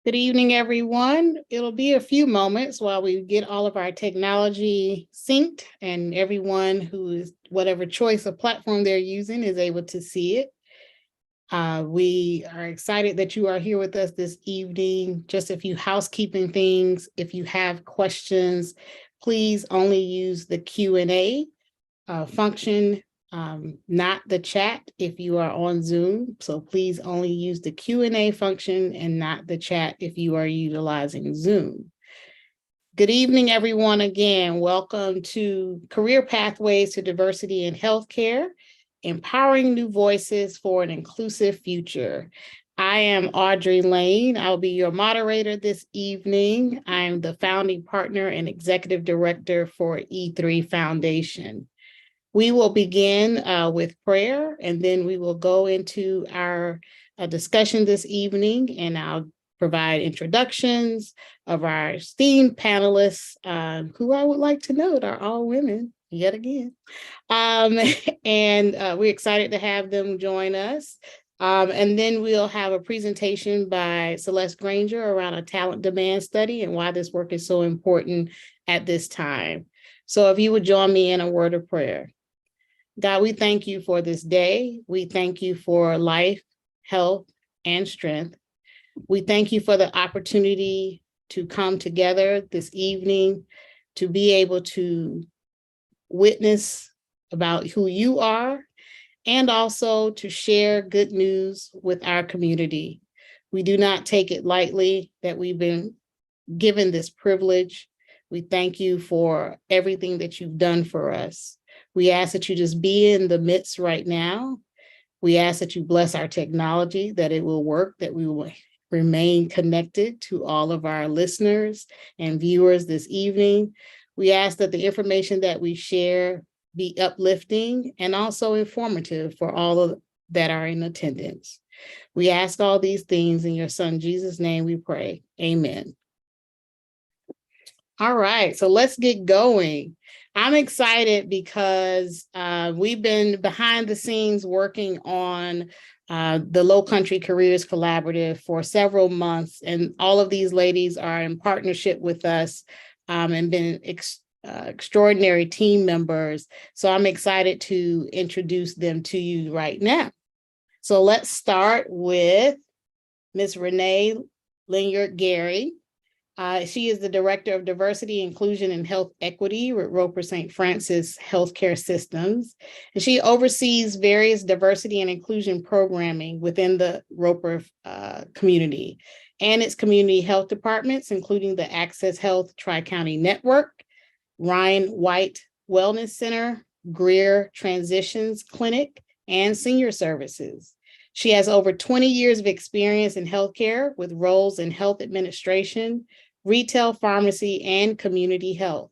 Good evening, everyone. It'll be a few moments while we get all of our technology synced and everyone who is whatever choice of platform they're using is able to see it. We are excited that you are here with us this evening. Just a few housekeeping things. If you have questions, please only use the Q&A function, not the chat if you are on Zoom. So please only use the Q&A function and not the chat if you are utilizing Zoom. Good evening, everyone. Again, welcome to Career Pathways to Diversity in Healthcare, Empowering New Voices for an Inclusive Future. I am Audrey Lane. I'll be your moderator this evening. I'm the founding partner and executive director for E3 Foundation. We will begin with prayer, and then we will go into our discussion this evening, and I'll provide introductions of our esteemed panelists, who I would like to note are all women, yet again. And we're excited to have them join us. And then we'll have a presentation by Celeste Granger around a talent demand study and why this work is so important at this time. So if you would join me in a word of prayer. God, we thank you for this day. We thank you for life, health, and strength. We thank you for the opportunity to come together this evening to be able to witness about who you are and also to share good news with our community. We do not take it lightly that we've been given this privilege. We thank you for everything that you've done for us. We ask that you just be in the midst right now. We ask that you bless our technology, that it will work, that we will remain connected to all of our listeners and viewers this evening. We ask that the information that we share be uplifting and also informative for all of that are in attendance. We ask all these things in your son, Jesus' name we pray. Amen. All right, so let's get going. I'm excited because we've been behind the scenes working on the Low Country Careers Collaborative for several months, and all of these ladies are in partnership with us and been extraordinary team members. So I'm excited to introduce them to you right now. So let's start with Ms. Renee Lanyard-Gary. She is the Director of Diversity, Inclusion, and Health Equity with Roper St. Francis Healthcare Systems. And she oversees various diversity and inclusion programming within the Roper community and its community health departments, including the Access Health Tri-County Network, Ryan White Wellness Center, Greer Transitions Clinic, and Senior Services. She has over 20 years of experience in healthcare with roles in health administration, retail pharmacy, and community health.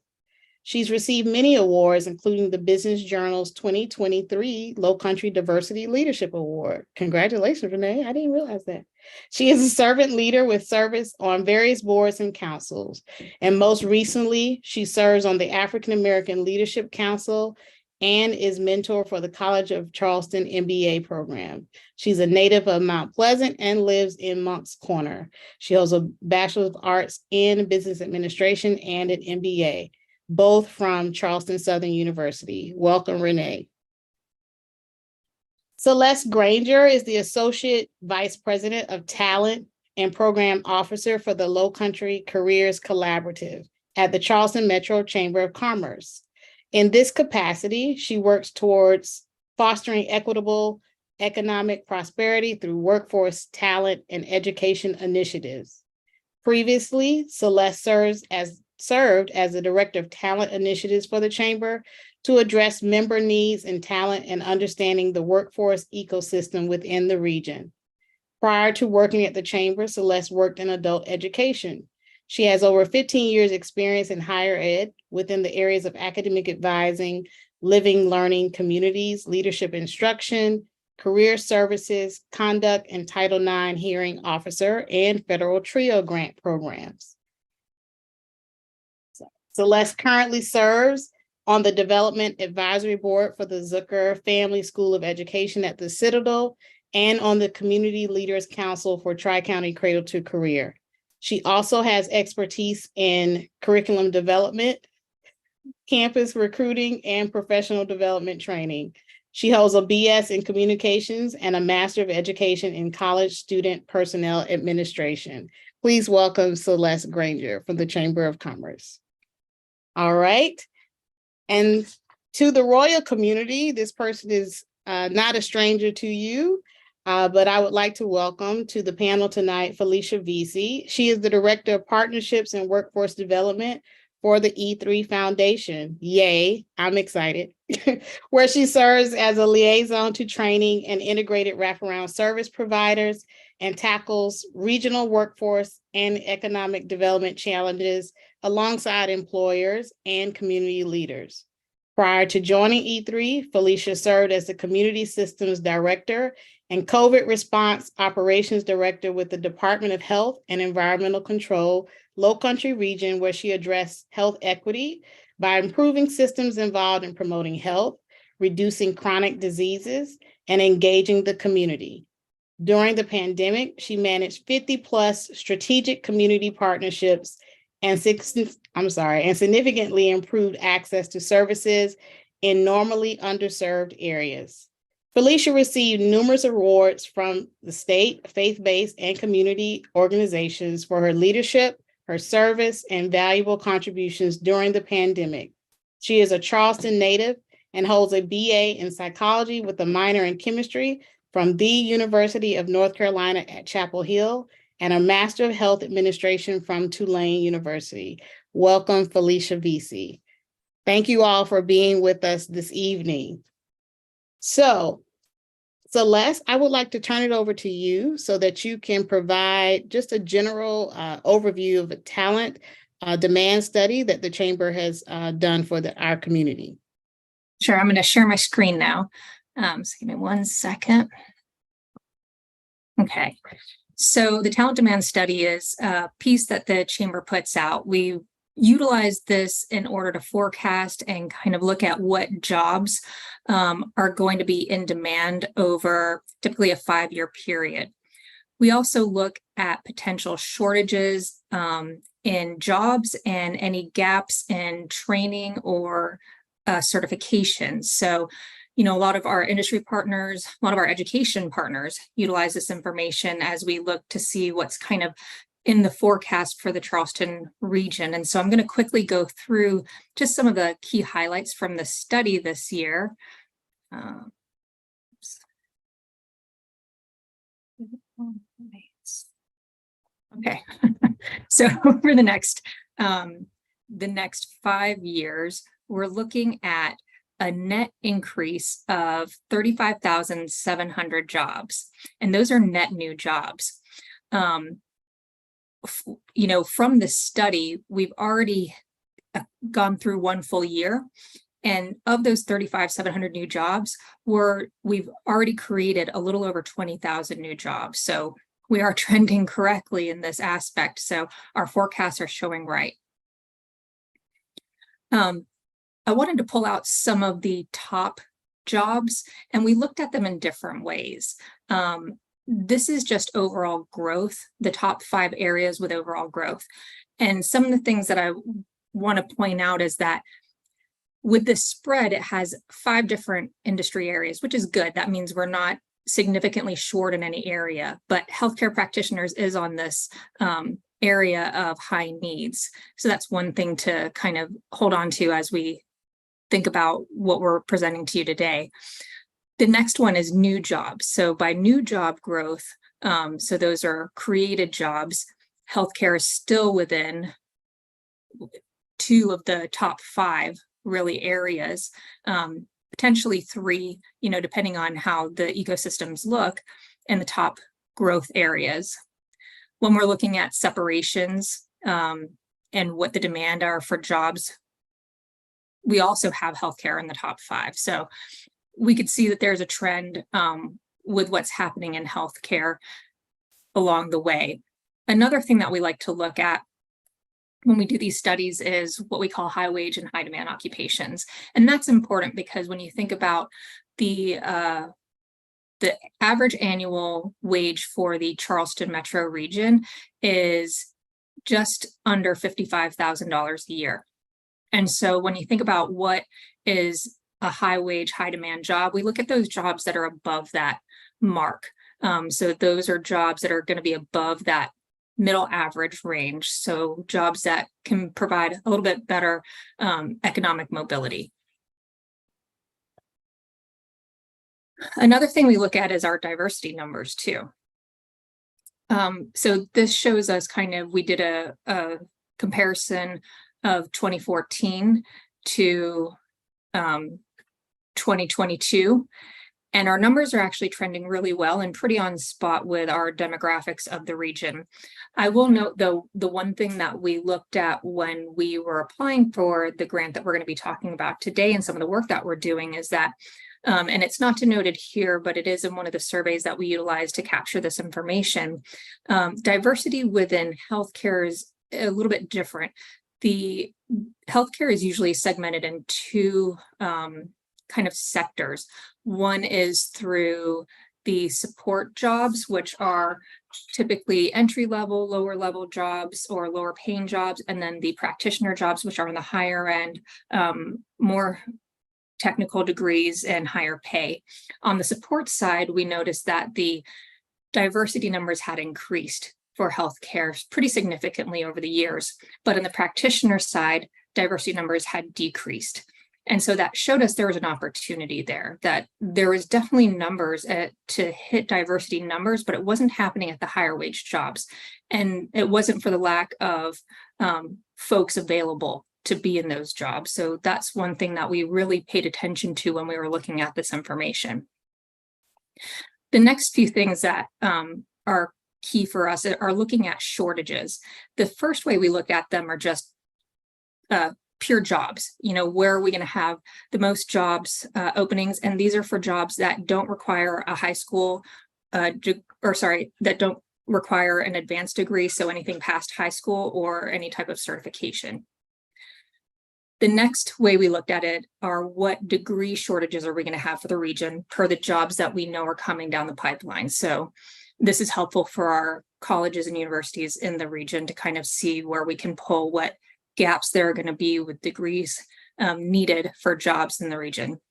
She's received many awards, including the Business Journal's 2023 Low Country Diversity Leadership Award. Congratulations, Renee. I didn't realize that. She is a servant leader with service on various boards and councils. And most recently, she serves on the African American Leadership Council and is mentor for the College of Charleston MBA program. She's a native of Mount Pleasant and lives in Moncks Corner. She holds a Bachelor of Arts in Business Administration and an MBA, both from Charleston Southern University. Welcome, Renee. Celeste Granger is the Associate Vice President of Talent and Program Officer for the Low Country Careers Collaborative at the Charleston Metro Chamber of Commerce. In this capacity, she works towards fostering equitable economic prosperity through workforce, talent, and education initiatives. Previously, Celeste served as the Director of Talent Initiatives for the Chamber to address member needs in talent and understanding the workforce ecosystem within the region. Prior to working at the Chamber, Celeste worked in adult education. She has over 15 years experience in higher ed within the areas of academic advising, living, learning, communities, leadership instruction, career services, conduct, and Title IX hearing officer, and federal TRIO grant programs. Celeste currently serves on the Development Advisory Board for the Zucker Family School of Education at the Citadel and on the Community Leaders Council for Tri-County Cradle to Career. She also has expertise in curriculum development, campus recruiting, and professional development training. She holds a BS in communications and a Master of Education in college student personnel administration. Please welcome Celeste Granger from the Chamber of Commerce. All right. And to the Royal community, this person is not a stranger to you, but I would like to welcome to the panel tonight, Felicia Vesey. She is the Director of Partnerships and Workforce Development for the E3 Foundation. Yay, I'm excited. Where she serves as a liaison to training and integrated wraparound service providers and tackles regional workforce and economic development challenges alongside employers and community leaders. Prior to joining E3, Felicia served as the Community Systems Director and COVID Response Operations Director with the Department of Health and Environmental Control Low Country region, where she addressed health equity by improving systems involved in promoting health, reducing chronic diseases, and engaging the community. During the pandemic, she managed 50+ strategic community partnerships and significantly improved access to services in normally underserved areas. Felicia received numerous awards from the state, faith-based, and community organizations for her leadership, her service, and valuable contributions during the pandemic. She is a Charleston native and holds a BA in psychology with a minor in chemistry from the University of North Carolina at Chapel Hill and a Master of Health Administration from Tulane University. Welcome, Felicia Vesey. Thank you all for being with us this evening. So, Celeste, I would like to turn it over to you so that you can provide just a general overview of a talent demand study that the Chamber has done for our community. Sure, I'm going to share my screen now. So give me 1 second. Okay, so the talent demand study is a piece that the Chamber puts out. We utilize this in order to forecast and kind of look at what jobs are going to be in demand over typically a 5-year period. We also look at potential shortages in jobs and any gaps in training or certifications. So, you know, a lot of our industry partners, a lot of our education partners utilize this information as we look to see what's kind of in the forecast for the Charleston region. And so I'm going to quickly go through just some of the key highlights from the study this year. Okay, so for the next 5 years, we're looking at a net increase of 35,700 jobs, and those are net new jobs. You know, from this study, we've already gone through 1 full year, and of those 35,700 new jobs, we've already created a little over 20,000 new jobs. So we are trending correctly in this aspect. So our forecasts are showing right. I wanted to pull out some of the top jobs, and we looked at them in different ways. This is just overall growth, the top 5 areas with overall growth. And some of the things that I want to point out is that with this spread, it has 5 different industry areas, which is good. That means we're not significantly short in any area, but healthcare practitioners is on this area of high needs. So that's one thing to kind of hold on to as we think about what we're presenting to you today. The next one is new jobs. So by new job growth, so those are created jobs, healthcare is still within 2 of the top 5 really areas, potentially 3, you know, depending on how the ecosystems look, in the top growth areas. When we're looking at separations and what the demand are for jobs, we also have healthcare in the top 5. So we could see that there's a trend with what's happening in healthcare along the way. Another thing that we like to look at when we do these studies is what we call high wage and high demand occupations. And that's important because when you think about the average annual wage for the Charleston metro region is just under $55,000 a year. And so when you think about what is a high wage, high demand job, we look at those jobs that are above that mark. So those are jobs that are going to be above that middle average range. So jobs that can provide a little bit better economic mobility. Another thing we look at is our diversity numbers too. So this shows us we did a comparison of 2014 to 2022. And our numbers are actually trending really well and pretty on spot with our demographics of the region. I will note, though, the one thing that we looked at when we were applying for the grant that we're going to be talking about today and some of the work that we're doing is that, and it's not denoted here, but it is in one of the surveys that we utilize to capture this information. Diversity within healthcare is a little bit different. The healthcare is usually segmented in two kind of sectors. One is through the support jobs, which are typically entry level, lower level jobs or lower paying jobs, and then the practitioner jobs, which are in the higher end, more technical degrees and higher pay. On the support side, we noticed that the diversity numbers had increased for healthcare pretty significantly over the years, but on the practitioner side, diversity numbers had decreased. And so that showed us there was an opportunity there, that there was definitely numbers to hit diversity numbers, but it wasn't happening at the higher wage jobs. And it wasn't for the lack of folks available to be in those jobs. So that's one thing that we really paid attention to when we were looking at this information. The next few things that are key for us are looking at shortages. The first way we look at them are just pure jobs. Where are we going to have the most jobs openings? And these are for jobs that don't require a high school that don't require an advanced degree. So anything past high school or any type of certification. The next way we looked at it are what degree shortages are we going to have for the region per the jobs that we know are coming down the pipeline. So this is helpful for our colleges and universities in the region to kind of see where we can pull what gaps there are going to be with degrees needed for jobs in the region.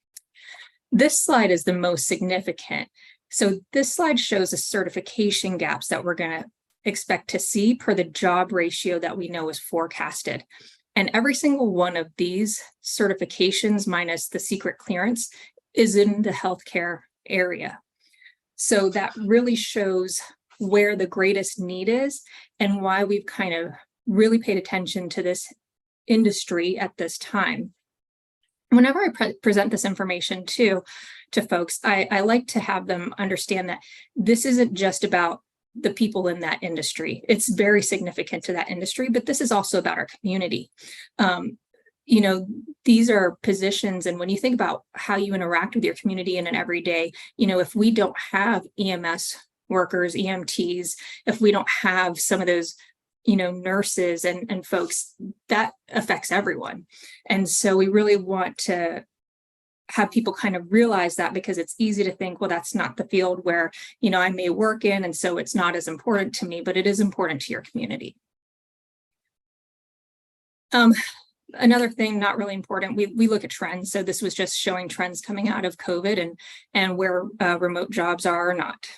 This slide is the most significant. So this slide shows the certification gaps that we're going to expect to see per the job ratio that we know is forecasted. And every single one of these certifications minus the secret clearance is in the healthcare area. So that really shows where the greatest need is and why we've kind of really paid attention to this industry at this time. Whenever I present this information to folks, I like to have them understand that this isn't just about the people in that industry. It's very significant to that industry, but this is also about our community. These are positions, and when you think about how you interact with your community in an everyday, if we don't have EMS workers, EMTs, if we don't have some of those nurses and folks, that affects everyone. And so we really want to have people kind of realize that, because it's easy to think, well, that's not the field where, I may work in, and so it's not as important to me, but it is important to your community. Another thing, not really important, we look at trends. So this was just showing trends coming out of COVID and where remote jobs are or not.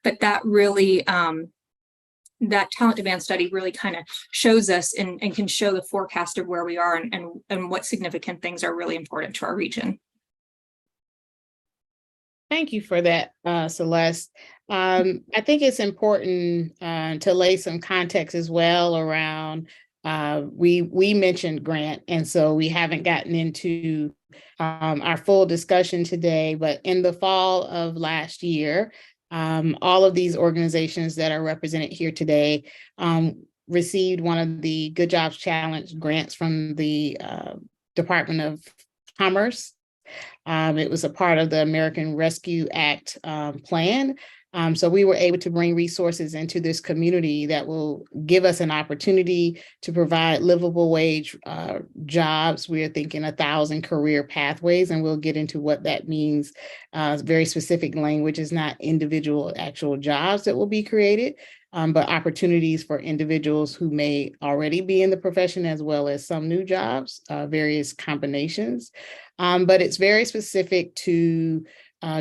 But that really, that talent demand study really kind of shows us and can show the forecast of where we are and what significant things are really important to our region. Thank you for that, Celeste. I think it's important to lay some context as well around, we mentioned grant, and so we haven't gotten into our full discussion today, but in the fall of last year, all of these organizations that are represented here today received one of the Good Jobs Challenge grants from the Department of Commerce. It was a part of the American Rescue Act plan. So we were able to bring resources into this community that will give us an opportunity to provide livable wage jobs. We are thinking 1,000 career pathways, and we'll get into what that means. Very specific language, is not individual actual jobs that will be created, but opportunities for individuals who may already be in the profession, as well as some new jobs, various combinations. But it's very specific to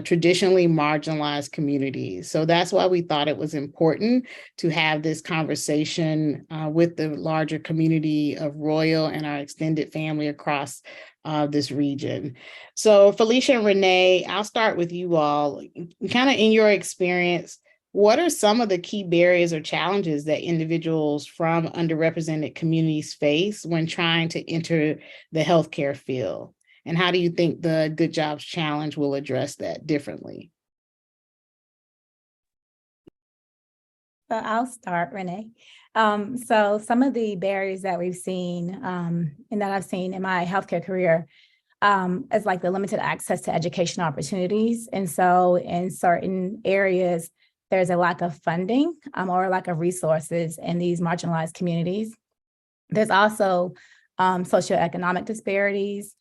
traditionally marginalized communities. So that's why we thought it was important to have this conversation with the larger community of Royal and our extended family across this region. So Felicia and Renee, I'll start with you all. Kind of in your experience, what are some of the key barriers or challenges that individuals from underrepresented communities face when trying to enter the healthcare field? And how do you think the Good Jobs Challenge will address that differently? So I'll start, Renee. So some of the barriers that we've seen and that I've seen in my healthcare career is like the limited access to education opportunities. And so in certain areas, there's a lack of funding or a lack of resources in these marginalized communities. There's also socioeconomic disparities.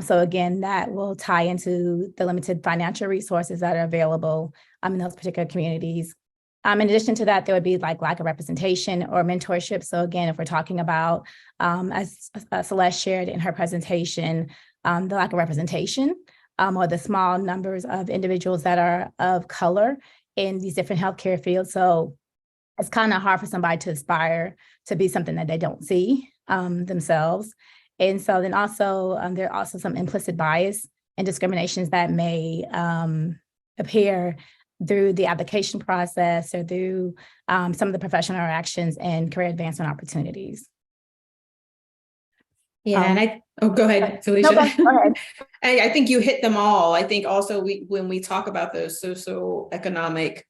So again, that will tie into the limited financial resources that are available in those particular communities. In addition to that, there would be like lack of representation or mentorship. So again, if we're talking about, as Celeste shared in her presentation, the lack of representation or the small numbers of individuals that are of color in these different healthcare fields. So it's kind of hard for somebody to aspire to be something that they don't see themselves. And so then also, there are also some implicit bias and discriminations that may appear through the application process or through some of the professional interactions and career advancement opportunities. Yeah, go ahead, Felicia. No, go ahead. I think you hit them all. I think also when we talk about those socioeconomic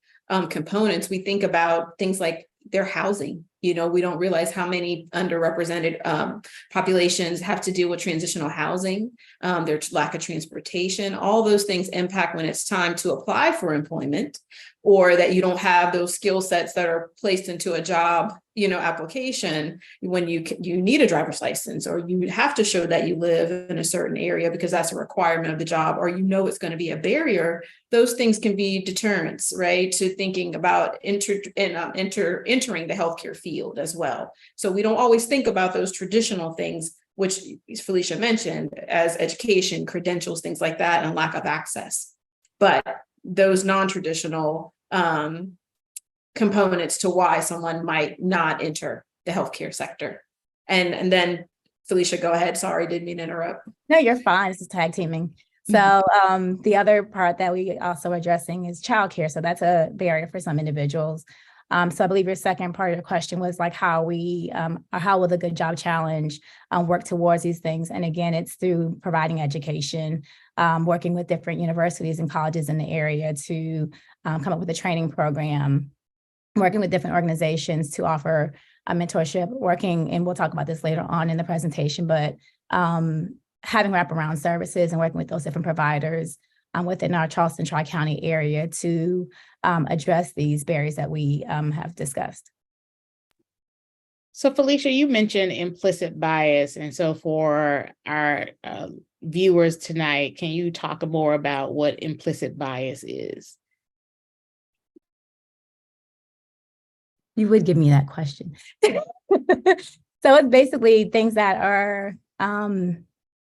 components, we think about things like their housing. We don't realize how many underrepresented populations have to deal with transitional housing, their lack of transportation. All those things impact when it's time to apply for employment, or that you don't have those skill sets that are placed into a job, application when you need a driver's license, or you have to show that you live in a certain area because that's a requirement of the job, or it's going to be a barrier. Those things can be deterrents, right, to thinking about entering the healthcare field as well. So we don't always think about those traditional things, which Felicia mentioned, as education, credentials, things like that, and lack of access. But those non-traditional components to why someone might not enter the healthcare sector. And then Felicia, go ahead. Sorry, didn't mean to interrupt. No, you're fine. This is tag teaming. So the other part that we also addressing is childcare. So that's a barrier for some individuals. So I believe your second part of your question was like how will the Good Job Challenge work towards these things? And again, it's through providing education, working with different universities and colleges in the area to come up with a training program, working with different organizations to offer a mentorship, working, and we'll talk about this later on in the presentation, but having wraparound services and working with those different providers within our Charleston Tri-County area to address these barriers that we have discussed. So Felicia, you mentioned implicit bias. And so for our viewers tonight, can you talk more about what implicit bias is? You would give me that question. So it's basically things that are,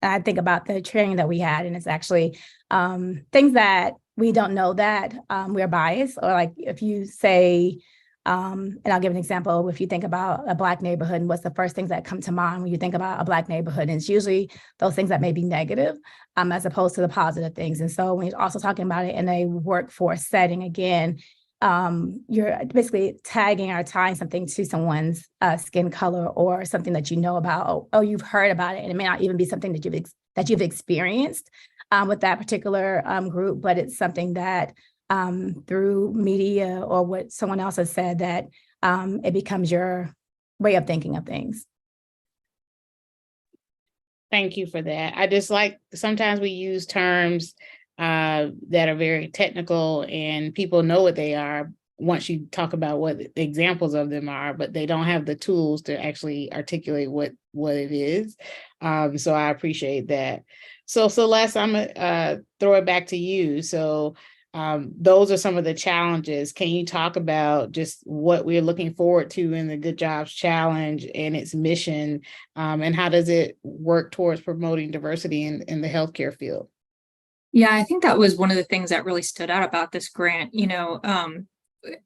I think about the training that we had, and it's actually things that we don't know that we're biased, or like if you say, and I'll give an example, if you think about a Black neighborhood, and what's the first things that come to mind when you think about a Black neighborhood? And it's usually those things that may be negative as opposed to the positive things. And so when you're also talking about it in a workforce setting, again, you're basically tagging or tying something to someone's skin color or something that you know about, or you've heard about it, and it may not even be something that you've experienced with that particular group, but it's something that through media or what someone else has said that it becomes your way of thinking of things. Thank you for that. I just like, sometimes we use terms that are very technical and people know what they are once you talk about what the examples of them are, but they don't have the tools to actually articulate what it is. So I appreciate that. So Celeste, I'm gonna throw it back to you. So those are some of the challenges. Can you talk about just what we're looking forward to in the Good Jobs Challenge and its mission, and how does it work towards promoting diversity in the healthcare field? Yeah, I think that was one of the things that really stood out about this grant,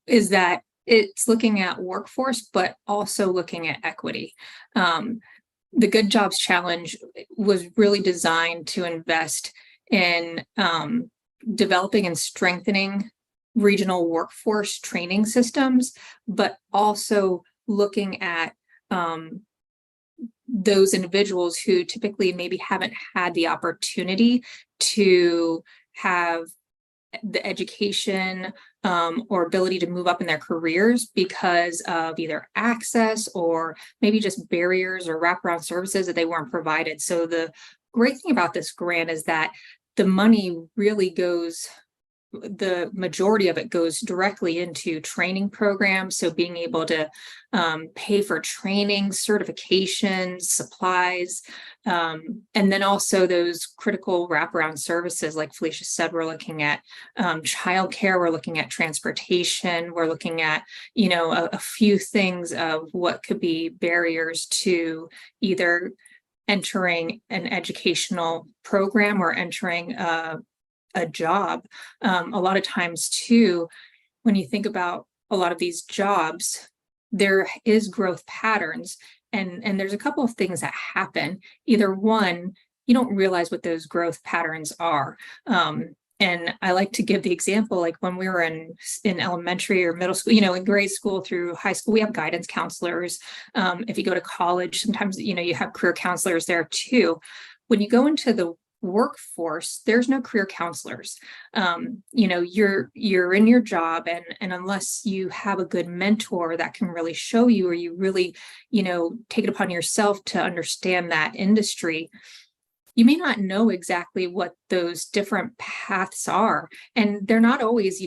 is that it's looking at workforce, but also looking at equity. The Good Jobs Challenge was really designed to invest in developing and strengthening regional workforce training systems, but also looking at those individuals who typically maybe haven't had the opportunity to have the education or ability to move up in their careers because of either access or maybe just barriers or wraparound services that they weren't provided. So the great thing about this grant is that the money really goes, the majority of it goes directly into training programs. So being able to pay for training, certifications, supplies, and then also those critical wraparound services, like Felicia said, we're looking at childcare, we're looking at transportation, we're looking at, a few things of what could be barriers to either entering an educational program or entering a job. A lot of times too, when you think about a lot of these jobs, there is growth patterns, and there's a couple of things that happen. Either one, you don't realize what those growth patterns are. And I like to give the example, like when we were in elementary or middle school, in grade school through high school, we have guidance counselors. If you go to college, sometimes, you have career counselors there too. When you go into the workforce, there's no career counselors. You're in your job, and unless you have a good mentor that can really show you, or you really, take it upon yourself to understand that industry, you may not know exactly what those different paths are. And they're not always,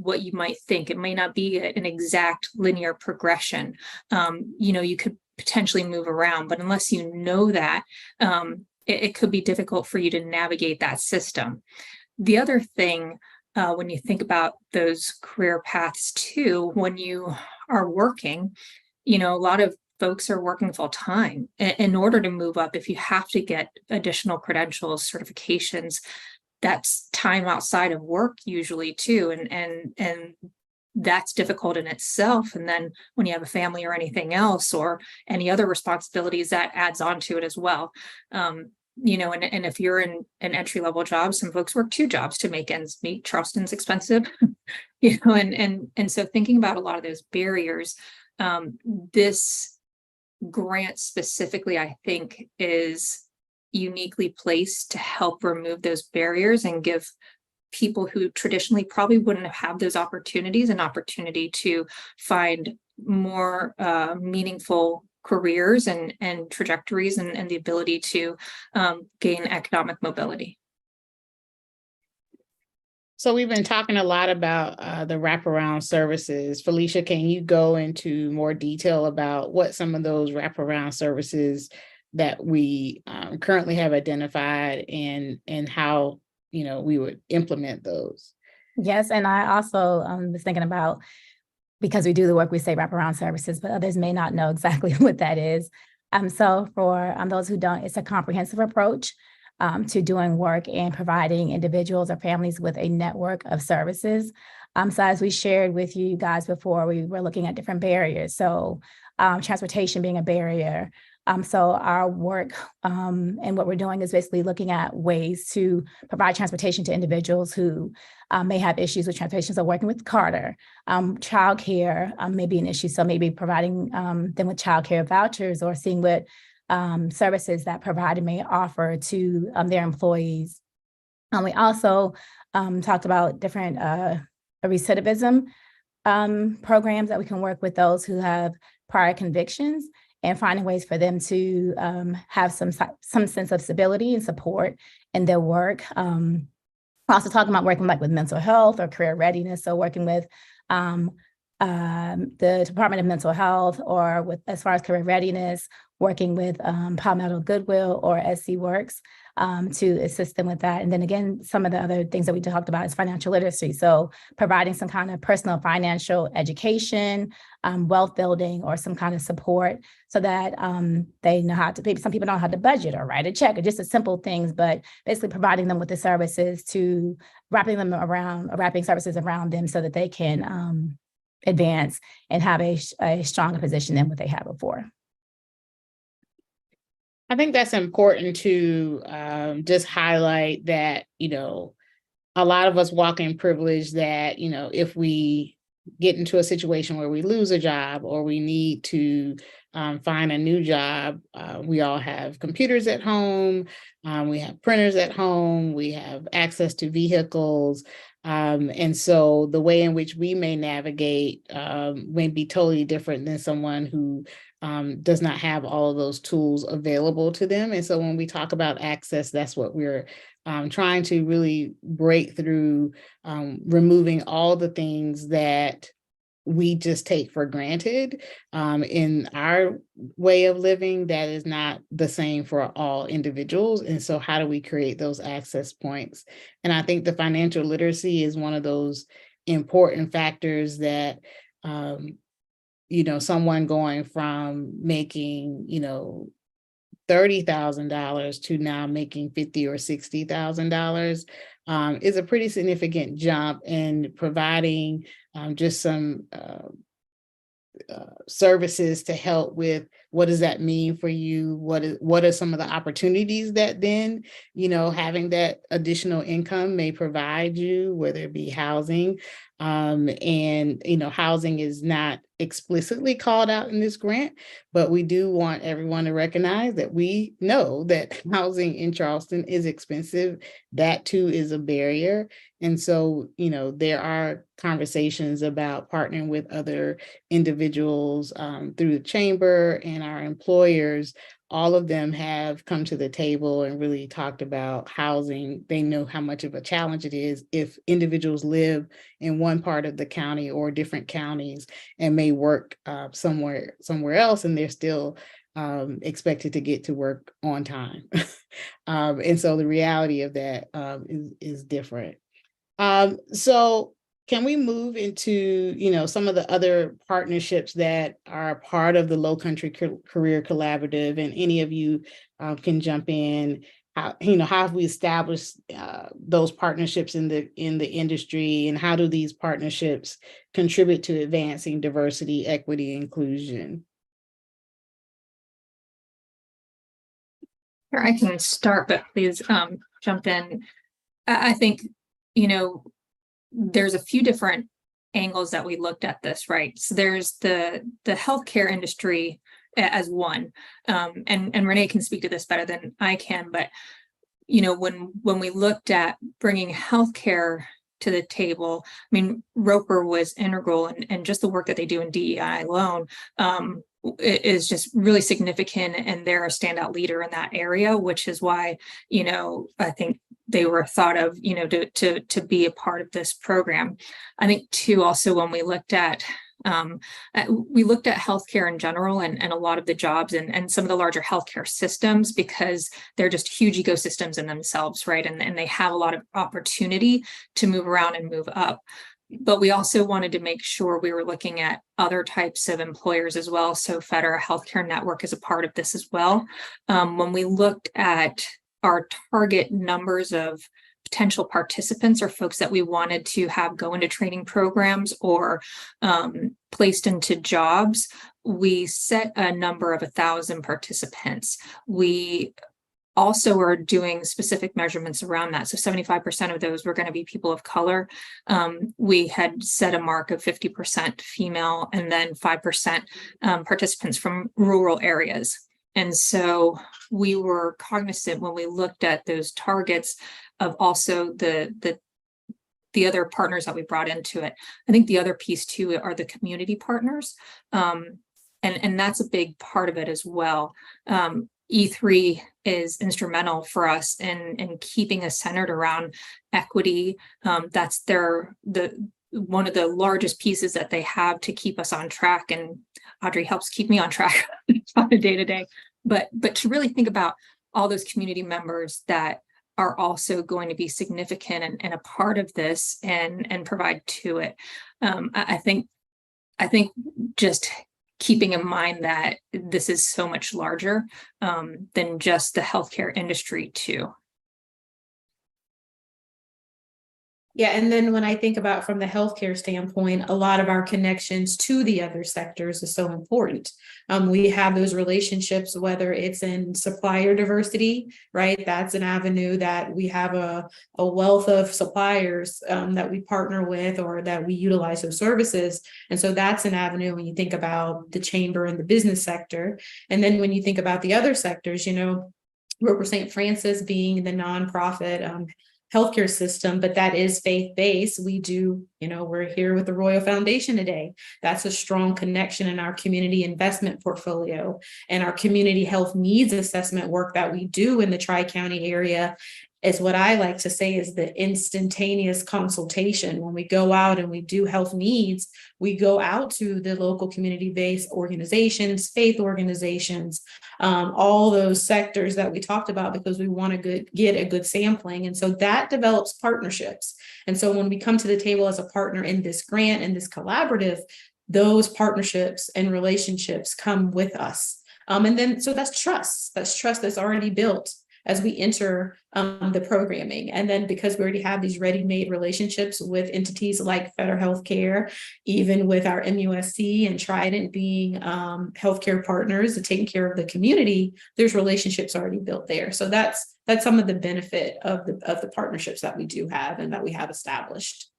what you might think. It may not be an exact linear progression. You could potentially move around, but unless you know that, it could be difficult for you to navigate that system. The other thing, when you think about those career paths too, when you are working, a lot of folks are working full time. In order to move up, if you have to get additional credentials, certifications, that's time outside of work usually too. And that's difficult in itself. And then when you have a family or anything else or any other responsibilities, that adds on to it as well. And if you're in an entry-level job, some folks work 2 jobs to make ends meet. Charleston's expensive, and so thinking about a lot of those barriers, this grant specifically, I think, is uniquely placed to help remove those barriers and give people who traditionally probably wouldn't have those opportunities an opportunity to find more meaningful careers and trajectories and the ability to gain economic mobility. So we've been talking a lot about the wraparound services. Felicia, can you go into more detail about what some of those wraparound services that we currently have identified and how we would implement those? Yes, and I also was thinking about, because we do the work, we say wraparound services, but others may not know exactly what that is. So for those who don't, it's a comprehensive approach to doing work and providing individuals or families with a network of services. So as we shared with you guys before, we were looking at different barriers. So transportation being a barrier. So our work and what we're doing is basically looking at ways to provide transportation to individuals who may have issues with transportation. So working with Carter, childcare may be an issue. So maybe providing them with childcare vouchers or seeing what services that provider may offer to their employees. We also talked about different recidivism programs that we can work with those who have prior convictions and finding ways for them to have some sense of stability and support in their work. Also talking about working with mental health or career readiness. So working with the Department of Mental Health or with as far as career readiness, working with Palmetto Goodwill or SC Works. to assist them with that. And then again, some of the other things that we talked about is financial literacy. So providing some kind of personal financial education, wealth building, or some kind of support so that they know how to, maybe some people don't know how to budget or write a check, or just the simple things, but basically providing them with the services to wrapping services around them so that they can advance and have a stronger position than what they had before. I think that's important to just highlight that, a lot of us walk in privilege that, if we get into a situation where we lose a job or we need to find a new job, we all have computers at home, we have printers at home, we have access to vehicles. And so the way in which we may navigate may be totally different than someone who does not have all of those tools available to them. And so when we talk about access, that's what we're trying to really break through, removing all the things that we just take for granted in our way of living that is not the same for all individuals. And so how do we create those access points? And I think the financial literacy is one of those important factors that, someone going from making, $30,000 to now making $50,000 or $60,000 is a pretty significant jump in providing just some services to help with what does that mean for you? What are some of the opportunities that then, having that additional income may provide you, whether it be housing. And housing is not explicitly called out in this grant, but we do want everyone to recognize that we know that housing in Charleston is expensive. That too is a barrier. And so, there are conversations about partnering with other individuals through the chamber and our employers. All of them have come to the table and really talked about housing. They know how much of a challenge it is if individuals live in one part of the county or different counties and may work somewhere else, and they're still expected to get to work on time. And so the reality of that is different. So can we move into, some of the other partnerships that are part of the Low Country Career Collaborative, and any of you can jump in. How have we established those partnerships in the industry, and how do these partnerships contribute to advancing diversity, equity, inclusion? Here, I can start, but please jump in. I think, there's a few different angles that we looked at this, right? So there's the healthcare industry as one, and Renee can speak to this better than I can, but when we looked at bringing healthcare to the table, I mean, Roper was integral, and just the work that they do in DEI alone is just really significant, and they're a standout leader in that area, which is why, I think they were thought of, to be a part of this program. I think too, also when we looked at healthcare in general and a lot of the jobs and some of the larger healthcare systems, because they're just huge ecosystems in themselves, right? And they have a lot of opportunity to move around and move up. But we also wanted to make sure we were looking at other types of employers as well. So Federal Healthcare Network is a part of this as well. When we looked at our target numbers of potential participants or folks that we wanted to have go into training programs or placed into jobs, we set a number of 1,000 participants. We also are doing specific measurements around that. So 75% of those were going to be people of color. We had set a mark of 50% female, and then 5% participants from rural areas. And so we were cognizant when we looked at those targets of also the other partners that we brought into it. I think the other piece too are the community partners. And that's a big part of it as well. E3 is instrumental for us in keeping us centered around equity. That's one of the largest pieces that they have to keep us on track. And Audrey helps keep me on track on a day-to-day. But to really think about all those community members that are also going to be significant and a part of this and provide to it. I think just keeping in mind that this is so much larger than just the healthcare industry too. Yeah, and then when I think about from the healthcare standpoint, a lot of our connections to the other sectors is so important. We have those relationships, whether it's in supplier diversity, right? That's an avenue that we have a wealth of suppliers that we partner with or that we utilize those services. And so that's an avenue when you think about the chamber and the business sector. And then when you think about the other sectors, Roper St. Francis being the nonprofit healthcare system, but that is faith-based. We do, we're here with the Royal Foundation today. That's a strong connection in our community investment portfolio and our community health needs assessment work that we do in the Tri-County area is what I like to say is the instantaneous consultation. When we go out and we do health needs, we go out to the local community-based organizations, faith organizations, all those sectors that we talked about because we want to get a good sampling. And so that develops partnerships. And so when we come to the table as a partner in this grant and this collaborative, those partnerships and relationships come with us. And then, so that's trust that's already built as we enter the programming. And then because we already have these ready-made relationships with entities like Federal Healthcare, even with our MUSC and Trident being healthcare partners and taking care of the community, there's relationships already built there. So that's some of the benefit of the partnerships that we do have and that we have established.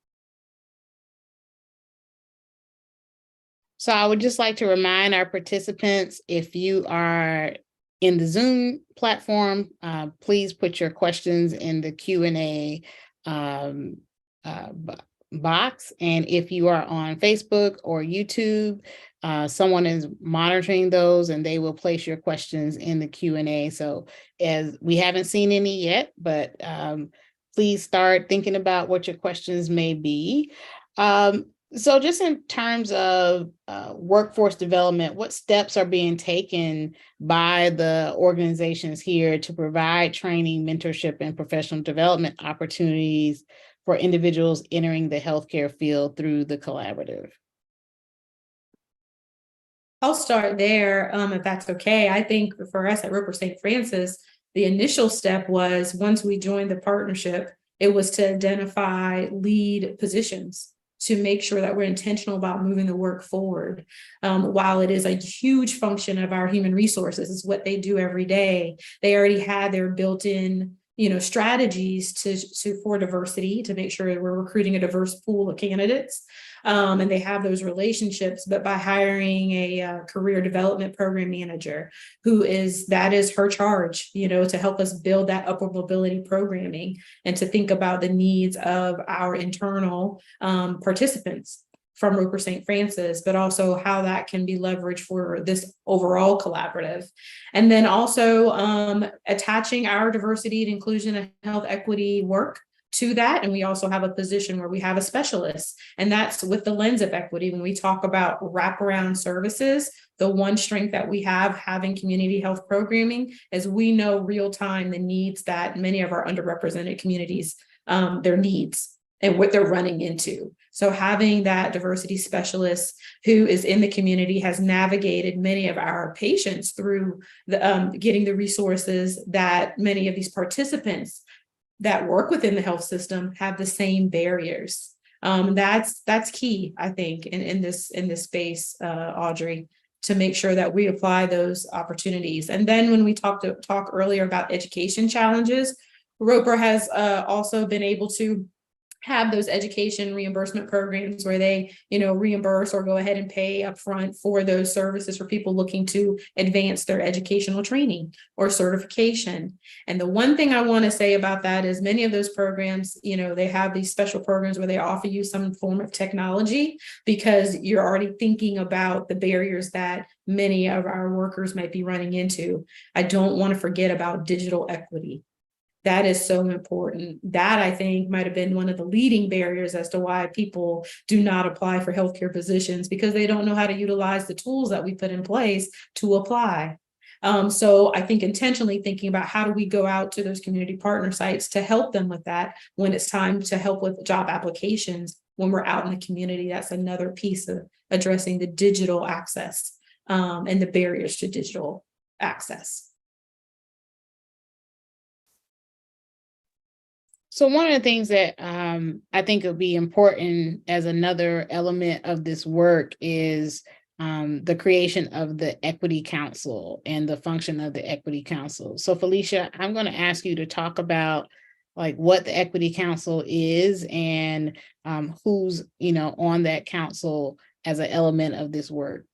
So I would just like to remind our participants, if you are in the Zoom platform, please put your questions in the Q&A box. And if you are on Facebook or YouTube, someone is monitoring those and they will place your questions in the Q&A. So as we haven't seen any yet, but please start thinking about what your questions may be. So just in terms of workforce development, what steps are being taken by the organizations here to provide training, mentorship, and professional development opportunities for individuals entering the healthcare field through the collaborative? I'll start there, if that's okay. I think for us at Roper St. Francis, the initial step was once we joined the partnership, it was to identify lead positions to make sure that we're intentional about moving the work forward. While it is a huge function of our human resources, it's what they do every day. They already had their built-in, strategies for diversity to make sure we're recruiting a diverse pool of candidates. And they have those relationships, but by hiring a career development program manager, that is her charge, to help us build that upward mobility programming and to think about the needs of our internal participants from Roper St. Francis, but also how that can be leveraged for this overall collaborative. And then also attaching our diversity and inclusion and health equity work to that. And we also have a position where we have a specialist, and that's with the lens of equity. When we talk about wraparound services, the one strength that we have having community health programming is we know real time the needs that many of our underrepresented communities, their needs and what they're running into. So having that diversity specialist who is in the community has navigated many of our patients through the getting the resources that many of these participants that work within the health system have the same barriers. That's key, I think, in this space, Audrey, to make sure that we apply those opportunities. And then when we talk earlier about education challenges, Roper has also been able to have those education reimbursement programs where they, reimburse or go ahead and pay upfront for those services for people looking to advance their educational training or certification. And the one thing I want to say about that is many of those programs, they have these special programs where they offer you some form of technology because you're already thinking about the barriers that many of our workers might be running into. I don't want to forget about digital equity. That is so important. That I think might have been one of the leading barriers as to why people do not apply for healthcare positions, because they don't know how to utilize the tools that we put in place to apply. So I think intentionally thinking about how do we go out to those community partner sites to help them with that when it's time to help with job applications when we're out in the community. That's another piece of addressing the digital access and the barriers to digital access. So one of the things that I think would be important as another element of this work is the creation of the Equity Council and the function of the Equity Council. So Felicia, I'm going to ask you to talk about like what the Equity Council is and who's, on that council as an element of this work.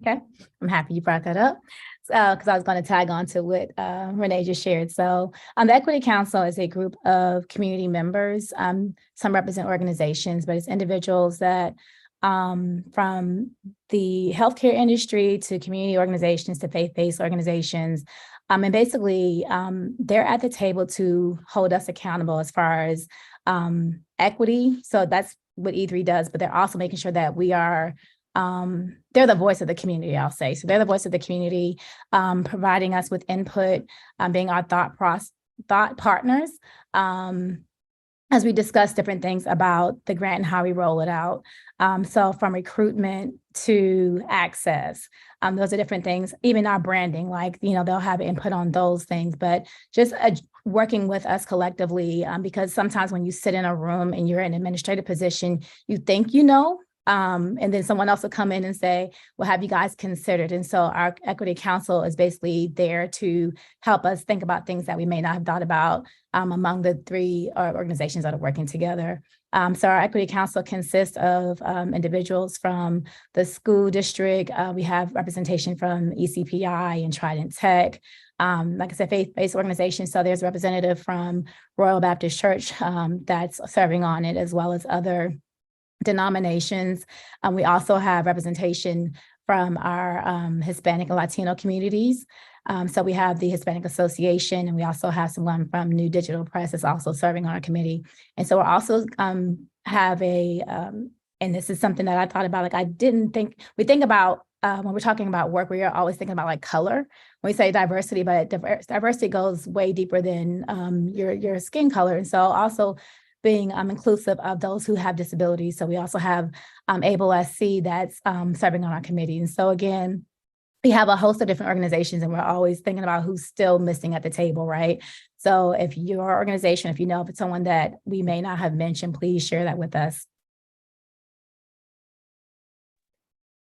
Okay, I'm happy you brought that up because I was going to tag on to what Renee just shared. So the Equity Council is a group of community members. Some represent organizations, but it's individuals that from the healthcare industry to community organizations to faith-based organizations. And basically, they're at the table to hold us accountable as far as equity. So that's what E3 does, but they're also making sure that we are they're the voice of the community, I'll say. So they're the voice of the community, providing us with input, being our thought partners as we discuss different things about the grant and how we roll it out. So from recruitment to access, those are different things. Even our branding, like, they'll have input on those things, but just working with us collectively, because sometimes when you sit in a room and you're in an administrative position, you think and then someone else will come in and say, well, have you guys considered? And so our Equity Council is basically there to help us think about things that we may not have thought about among the three organizations that are working together. So our Equity Council consists of individuals from the school district. We have representation from ECPI and Trident Tech. Like I said, faith-based organizations. So there's a representative from Royal Baptist Church that's serving on it, as well as other denominations. We also have representation from our Hispanic and Latino communities. So we have the Hispanic Association, and we also have someone from New Digital Press that's also serving on our committee. And so we're also have and this is something that I thought about, we think about when we're talking about work, we are always thinking about like color. When we say diversity, but diversity goes way deeper than your skin color. And so also being inclusive of those who have disabilities. So we also have Able SC that's serving on our committee. And so again, we have a host of different organizations, and we're always thinking about who's still missing at the table, right? So if your organization, if it's someone that we may not have mentioned, please share that with us.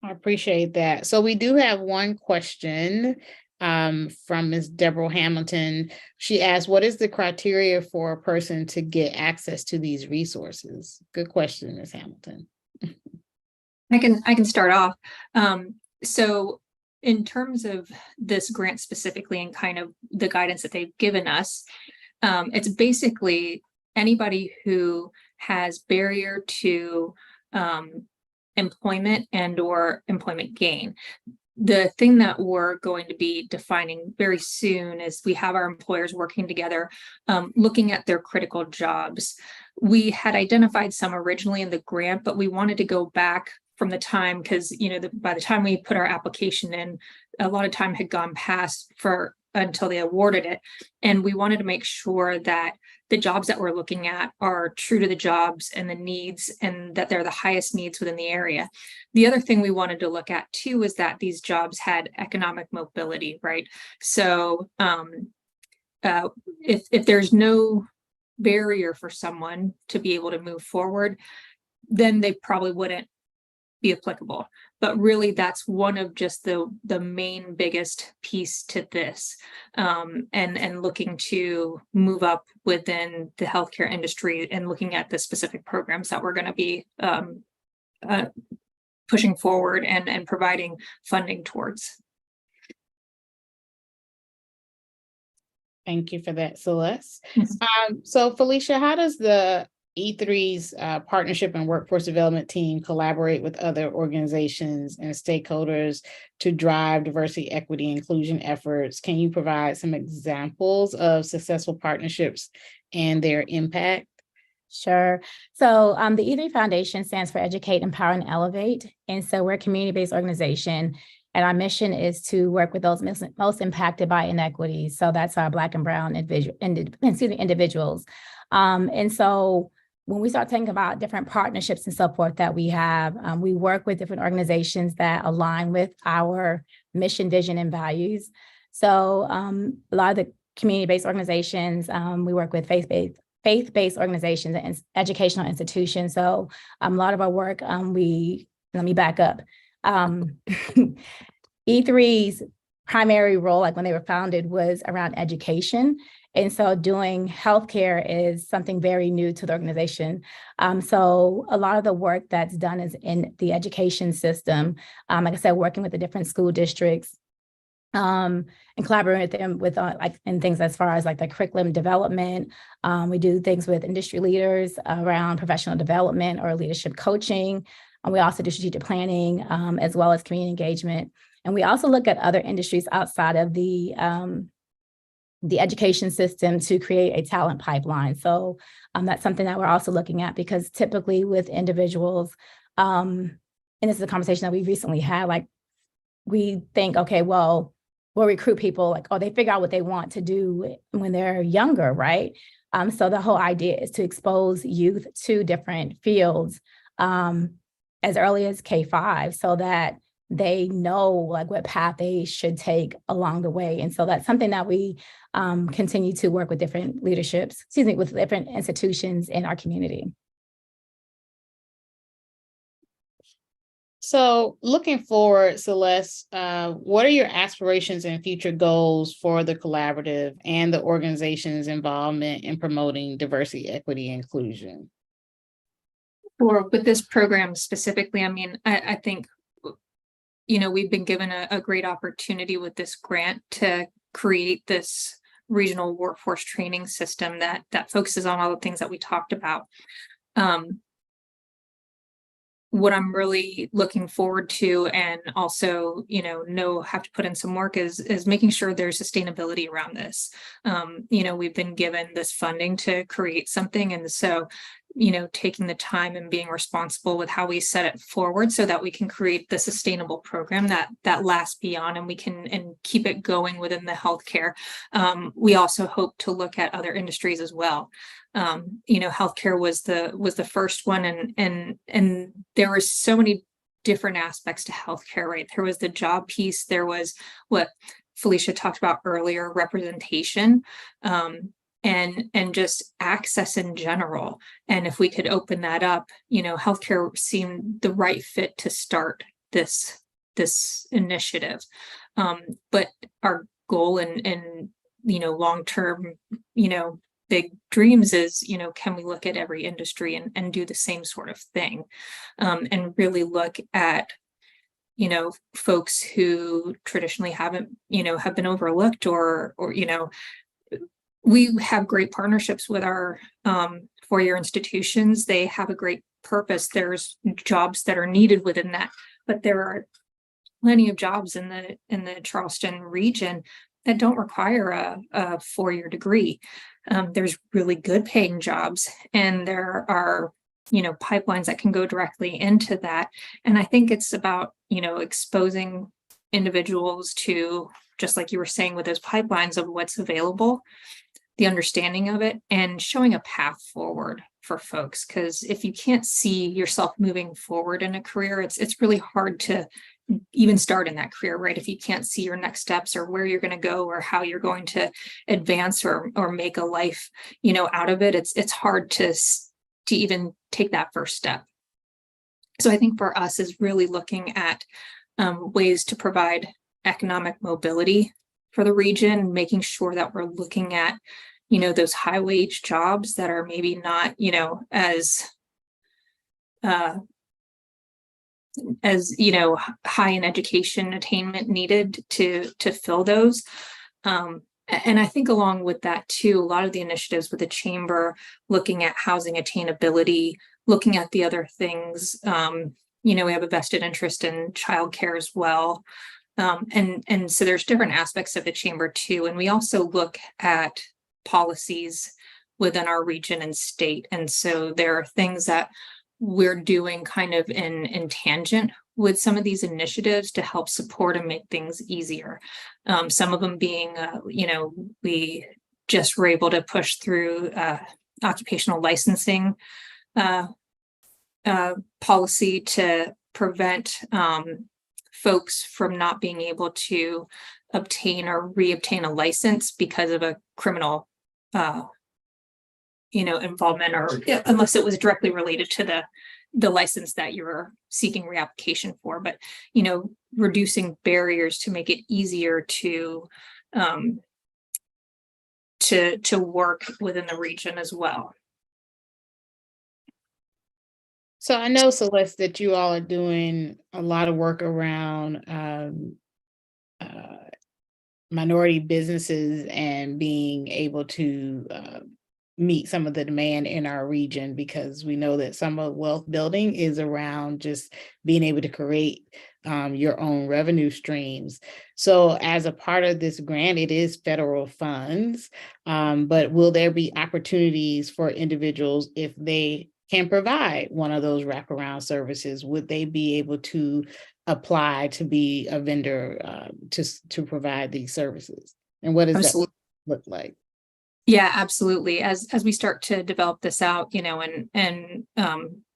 I appreciate that. So we do have one question from Ms. Deborah Hamilton. She asked, what is the criteria for a person to get access to these resources? Good question, Ms. Hamilton. I can start off. So in terms of this grant specifically and kind of the guidance that they've given us, it's basically anybody who has barrier to employment and or employment gain. The thing that we're going to be defining very soon is we have our employers working together, looking at their critical jobs. We had identified some originally in the grant, but we wanted to go back from the time because, by the time we put our application in, a lot of time had gone past until they awarded it. And we wanted to make sure that the jobs that we're looking at are true to the jobs and the needs, and that they're the highest needs within the area. The other thing we wanted to look at too is that these jobs had economic mobility, right? So if there's no barrier for someone to be able to move forward, then they probably wouldn't be applicable. But really, that's one of just the main biggest piece to this, and looking to move up within the healthcare industry and looking at the specific programs that we're going to be pushing forward and providing funding towards. Thank you for that, Celeste. So Felicia, how does the E3's partnership and workforce development team collaborate with other organizations and stakeholders to drive diversity, equity, inclusion efforts? Can you provide some examples of successful partnerships and their impact? Sure. So the E3 Foundation stands for Educate, Empower, and Elevate. And so we're a community-based organization. And our mission is to work with those most impacted by inequities. So that's our Black and Brown individuals. And so when we start thinking about different partnerships and so forth that we have, we work with different organizations that align with our mission, vision, and values. So a lot of the community-based organizations, we work with faith-based organizations and educational institutions. So a lot of our work, let me back up. E3's primary role, like when they were founded, was around education. And so doing healthcare is something very new to the organization. So a lot of the work that's done is in the education system. Like I said, working with the different school districts, and collaborating with them with in things as far as like the curriculum development. We do things with industry leaders around professional development or leadership coaching. And we also do strategic planning, as well as community engagement. And we also look at other industries outside of the education system to create a talent pipeline. So that's something that we're also looking at, because typically with individuals, and this is a conversation that we recently had, like we think, okay, well, we'll recruit people like, oh, they figure out what they want to do when they're younger, right? So the whole idea is to expose youth to different fields as early as K-5, so that they know like what path they should take along the way. And so that's something that we continue to work with different with different institutions in our community. So looking forward, Celeste, what are your aspirations and future goals for the collaborative and the organization's involvement in promoting diversity, equity, and inclusion? Or with this program specifically, I mean, I think, we've been given a great opportunity with this grant to create this regional workforce training system that focuses on all the things that we talked about. What I'm really looking forward to, and also, have to put in some work, is making sure there's sustainability around this. We've been given this funding to create something. And so, taking the time and being responsible with how we set it forward so that we can create the sustainable program that lasts beyond, and we can keep it going within the healthcare. We also hope to look at other industries as well. Healthcare was the first one, and there were so many different aspects to healthcare, right? There was the job piece, there was what Felicia talked about earlier, representation, and just access in general. And if we could open that up, healthcare seemed the right fit to start this initiative. But our goal and long-term, big dreams is, can we look at every industry and do the same sort of thing, and really look at, folks who traditionally haven't, have been overlooked, or we have great partnerships with our four-year institutions. They have a great purpose. There's jobs that are needed within that, but there are plenty of jobs in the Charleston region that don't require a four-year degree. There's really good paying jobs, and there are, pipelines that can go directly into that. And I think it's about, exposing individuals to, just like you were saying with those pipelines, of what's available, the understanding of it, and showing a path forward for folks. Because if you can't see yourself moving forward in a career, it's really hard to even start in that career, right? If you can't see your next steps, or where you're going to go, or how you're going to advance or make a life, out of it, it's hard to even take that first step. So I think for us is really looking at ways to provide economic mobility for the region, making sure that we're looking at, those high wage jobs that are maybe not, as high in education attainment needed to fill those. And I think along with that too, a lot of the initiatives with the chamber, looking at housing attainability, looking at the other things, we have a vested interest in childcare as well. And so there's different aspects of the chamber too. And we also look at policies within our region and state. And so there are things that we're doing kind of in tangent with some of these initiatives to help support and make things easier. Some of them being, we just were able to push through occupational licensing policy to prevent folks from not being able to obtain or reobtain a license because of a criminal involvement, or unless it was directly related to the license that you're seeking reapplication for. But reducing barriers to make it easier to work within the region as well. So I know, Celeste, that you all are doing a lot of work around minority businesses and being able to meet some of the demand in our region, because we know that some of wealth building is around just being able to create your own revenue streams. So as a part of this grant, it is federal funds, but will there be opportunities for individuals if they can provide one of those wraparound services? Would they be able to apply to be a vendor to provide these services? And what does Absolutely. that look like? Yeah, absolutely. As we start to develop this out, and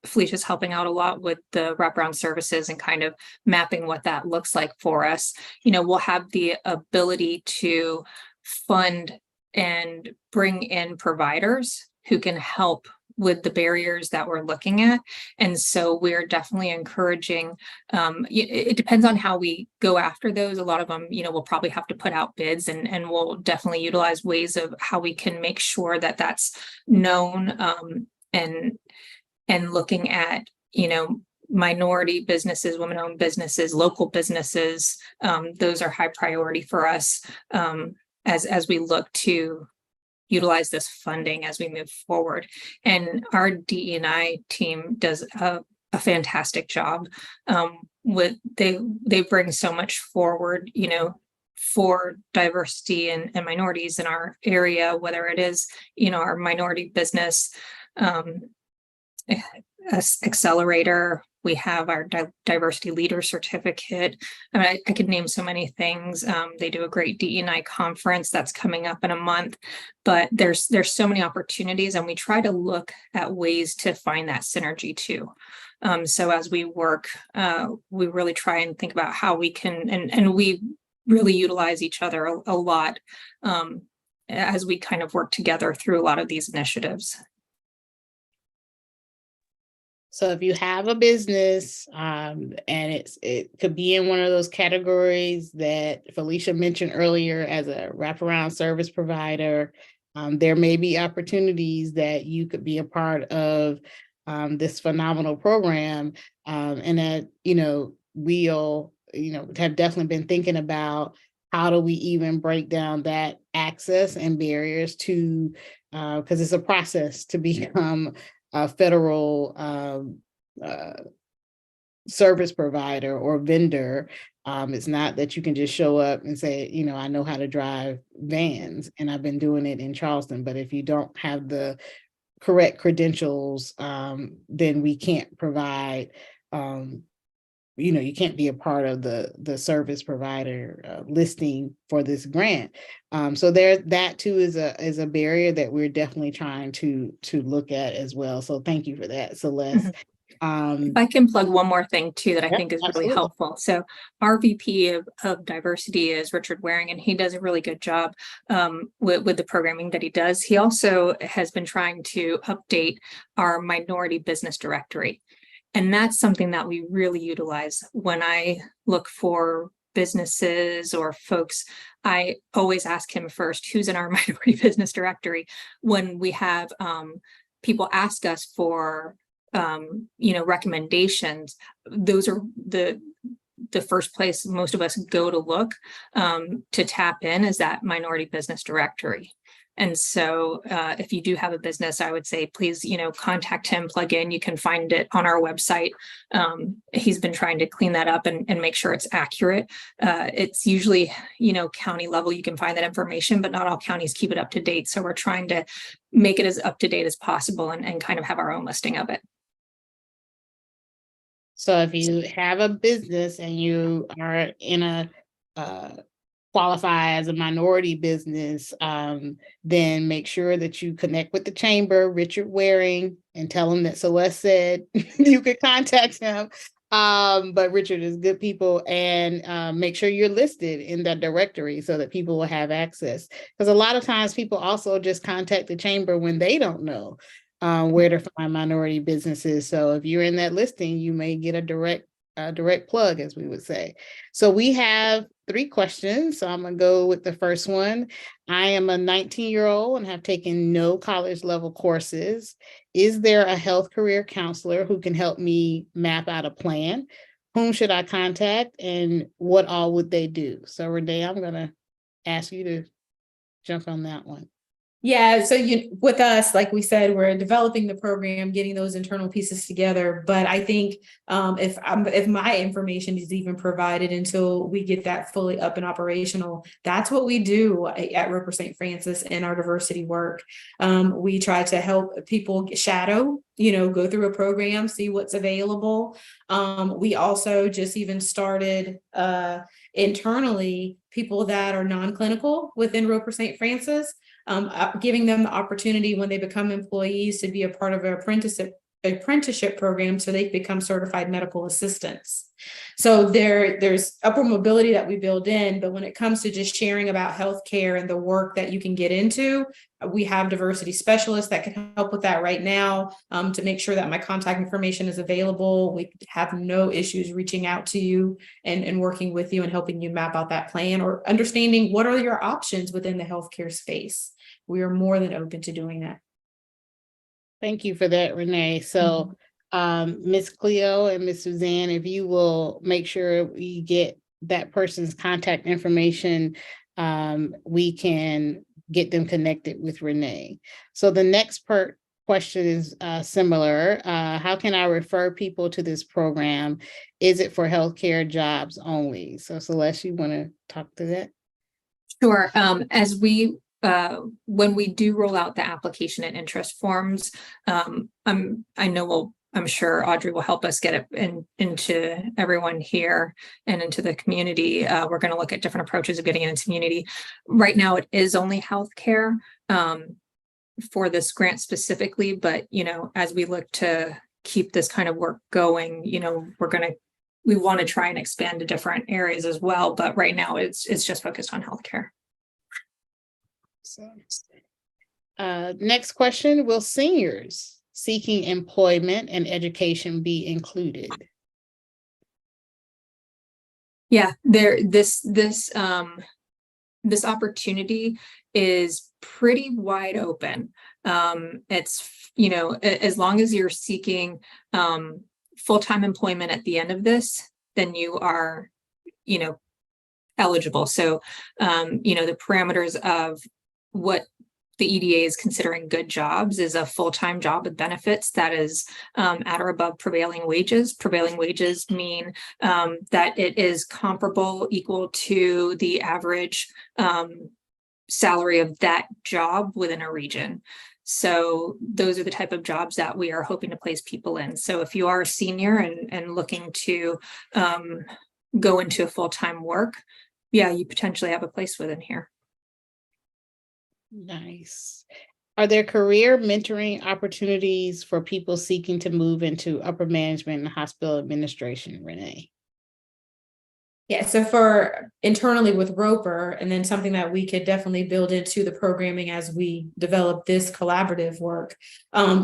Felicia's helping out a lot with the wraparound services and kind of mapping what that looks like for us. We'll have the ability to fund and bring in providers who can help with the barriers that we're looking at. And so we're definitely encouraging, it depends on how we go after those. A lot of them, we'll probably have to put out bids, and we'll definitely utilize ways of how we can make sure that that's known, and looking at, minority businesses, women-owned businesses, local businesses. Those are high priority for us as we look to utilize this funding as we move forward. And our DE&I team does a fantastic job. They bring so much forward, for diversity and minorities in our area, whether it is, our minority business accelerator. We have our diversity leader certificate. I mean, I could name so many things. They do a great DE&I conference that's coming up in a month, but there's so many opportunities, and we try to look at ways to find that synergy too. So as we work, we really try and think about how we can, and we really utilize each other a lot as we kind of work together through a lot of these initiatives. So if you have a business and it could be in one of those categories that Felicia mentioned earlier as a wraparound service provider, there may be opportunities that you could be a part of this phenomenal program, and that, we'll, have definitely been thinking about how do we even break down that access and barriers to, because it's a process to become a federal service provider or vendor. It's not that you can just show up and say, I know how to drive vans and I've been doing it in Charleston. But if you don't have the correct credentials, then we can't provide, you can't be a part of the service provider listing for this grant. So that too is a barrier that we're definitely trying to look at as well. So thank you for that, Celeste. If I can plug one more thing too that I think is absolutely. really helpful. So our VP of diversity is Richard Waring, and he does a really good job with the programming that he does. He also has been trying to update our minority business directory. And that's something that we really utilize. When I look for businesses or folks, I always ask him first, who's in our minority business directory? When we have people ask us for recommendations, those are the first place most of us go to look to tap in, is that minority business directory. And so if you do have a business, I would say, please, contact him, plug in. You can find it on our website. He's been trying to clean that up and make sure it's accurate. It's usually, county level, you can find that information, but not all counties keep it up to date. So we're trying to make it as up to date as possible and kind of have our own listing of it. So if you have a business and you are in a qualify as a minority business, then make sure that you connect with the chamber, Richard Waring, and tell him that Celeste said you could contact him. But Richard is good people, and make sure you're listed in that directory so that people will have access. Because a lot of times people also just contact the chamber when they don't know where to find minority businesses. So if you're in that listing, you may get a direct plug, as we would say. So we have 3 questions. So I'm gonna go with the first one. I am a 19-year-old and have taken no college level courses. Is there a health career counselor who can help me map out a plan? Whom should I contact and what all would they do? So Renee, I'm gonna ask you to jump on that one. Yeah, so with us, like we said, we're developing the program, getting those internal pieces together. But I think if my information is even provided until we get that fully up and operational, that's what we do at Roper St. Francis in our diversity work. We try to help people shadow, go through a program, see what's available. We also just even started internally people that are non-clinical within Roper St. Francis. Giving them the opportunity when they become employees to be a part of an apprenticeship program so they become certified medical assistants. So there's upward mobility that we build in, but when it comes to just sharing about healthcare and the work that you can get into, we have diversity specialists that can help with that right now, to make sure that my contact information is available. We have no issues reaching out to you and working with you and helping you map out that plan or understanding what are your options within the healthcare space. We are more than open to doing that. Thank you for that, Renee. So Miss Cleo and Miss Suzanne, if you will make sure we get that person's contact information, we can get them connected with Renee. So the next question is similar. How can I refer people to this program? Is it for healthcare jobs only? So Celeste, you want to talk to that? Sure. When we do roll out the application and interest forms, I'm sure Audrey will help us get it into everyone here and into the community. We're going to look at different approaches of getting it into community. Right now, it is only healthcare for this grant specifically, but as we look to keep this kind of work going, we want to try and expand to different areas as well. But right now, it's just focused on healthcare. So, next question, will seniors seeking employment and education be included? Yeah, this opportunity is pretty wide open. It's, as long as you're seeking full-time employment at the end of this, then you are, eligible. So, the parameters of what the EDA is considering good jobs is a full-time job with benefits that is at or above prevailing wages. Prevailing wages mean that it is comparable, equal to the average salary of that job within a region. So those are the type of jobs that we are hoping to place people in. So if you are a senior and looking to go into a full-time work, yeah, you potentially have a place within here. Nice. Are there career mentoring opportunities for people seeking to move into upper management and hospital administration, Renee? Yeah, so for internally with Roper, and then something that we could definitely build into the programming as we develop this collaborative work,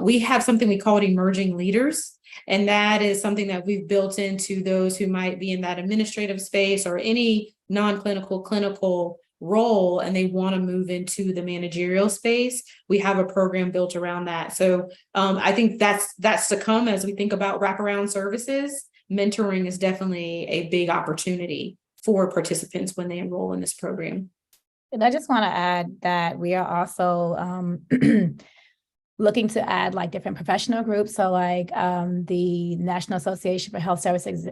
we have something we call emerging leaders. And that is something that we've built into those who might be in that administrative space or any non-clinical, clinical role, and they want to move into the managerial space. We have a program built around that. So I think that's to come as we think about wraparound services. Mentoring is definitely a big opportunity for participants when they enroll in this program. And I just want to add that we are also looking to add like different professional groups. So like the National Association for Health Services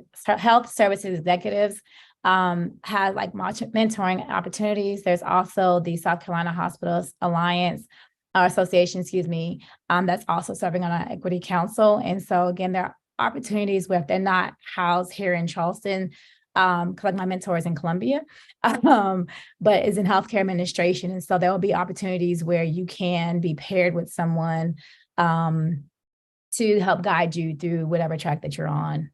Executives has like mentoring opportunities. There's also the South Carolina Hospitals Alliance Association, that's also serving on our Equity Council. And so again, there opportunities where if they're not housed here in Charleston, because like my mentor is in Columbia, but is in healthcare administration. And so there will be opportunities where you can be paired with someone to help guide you through whatever track that you're on.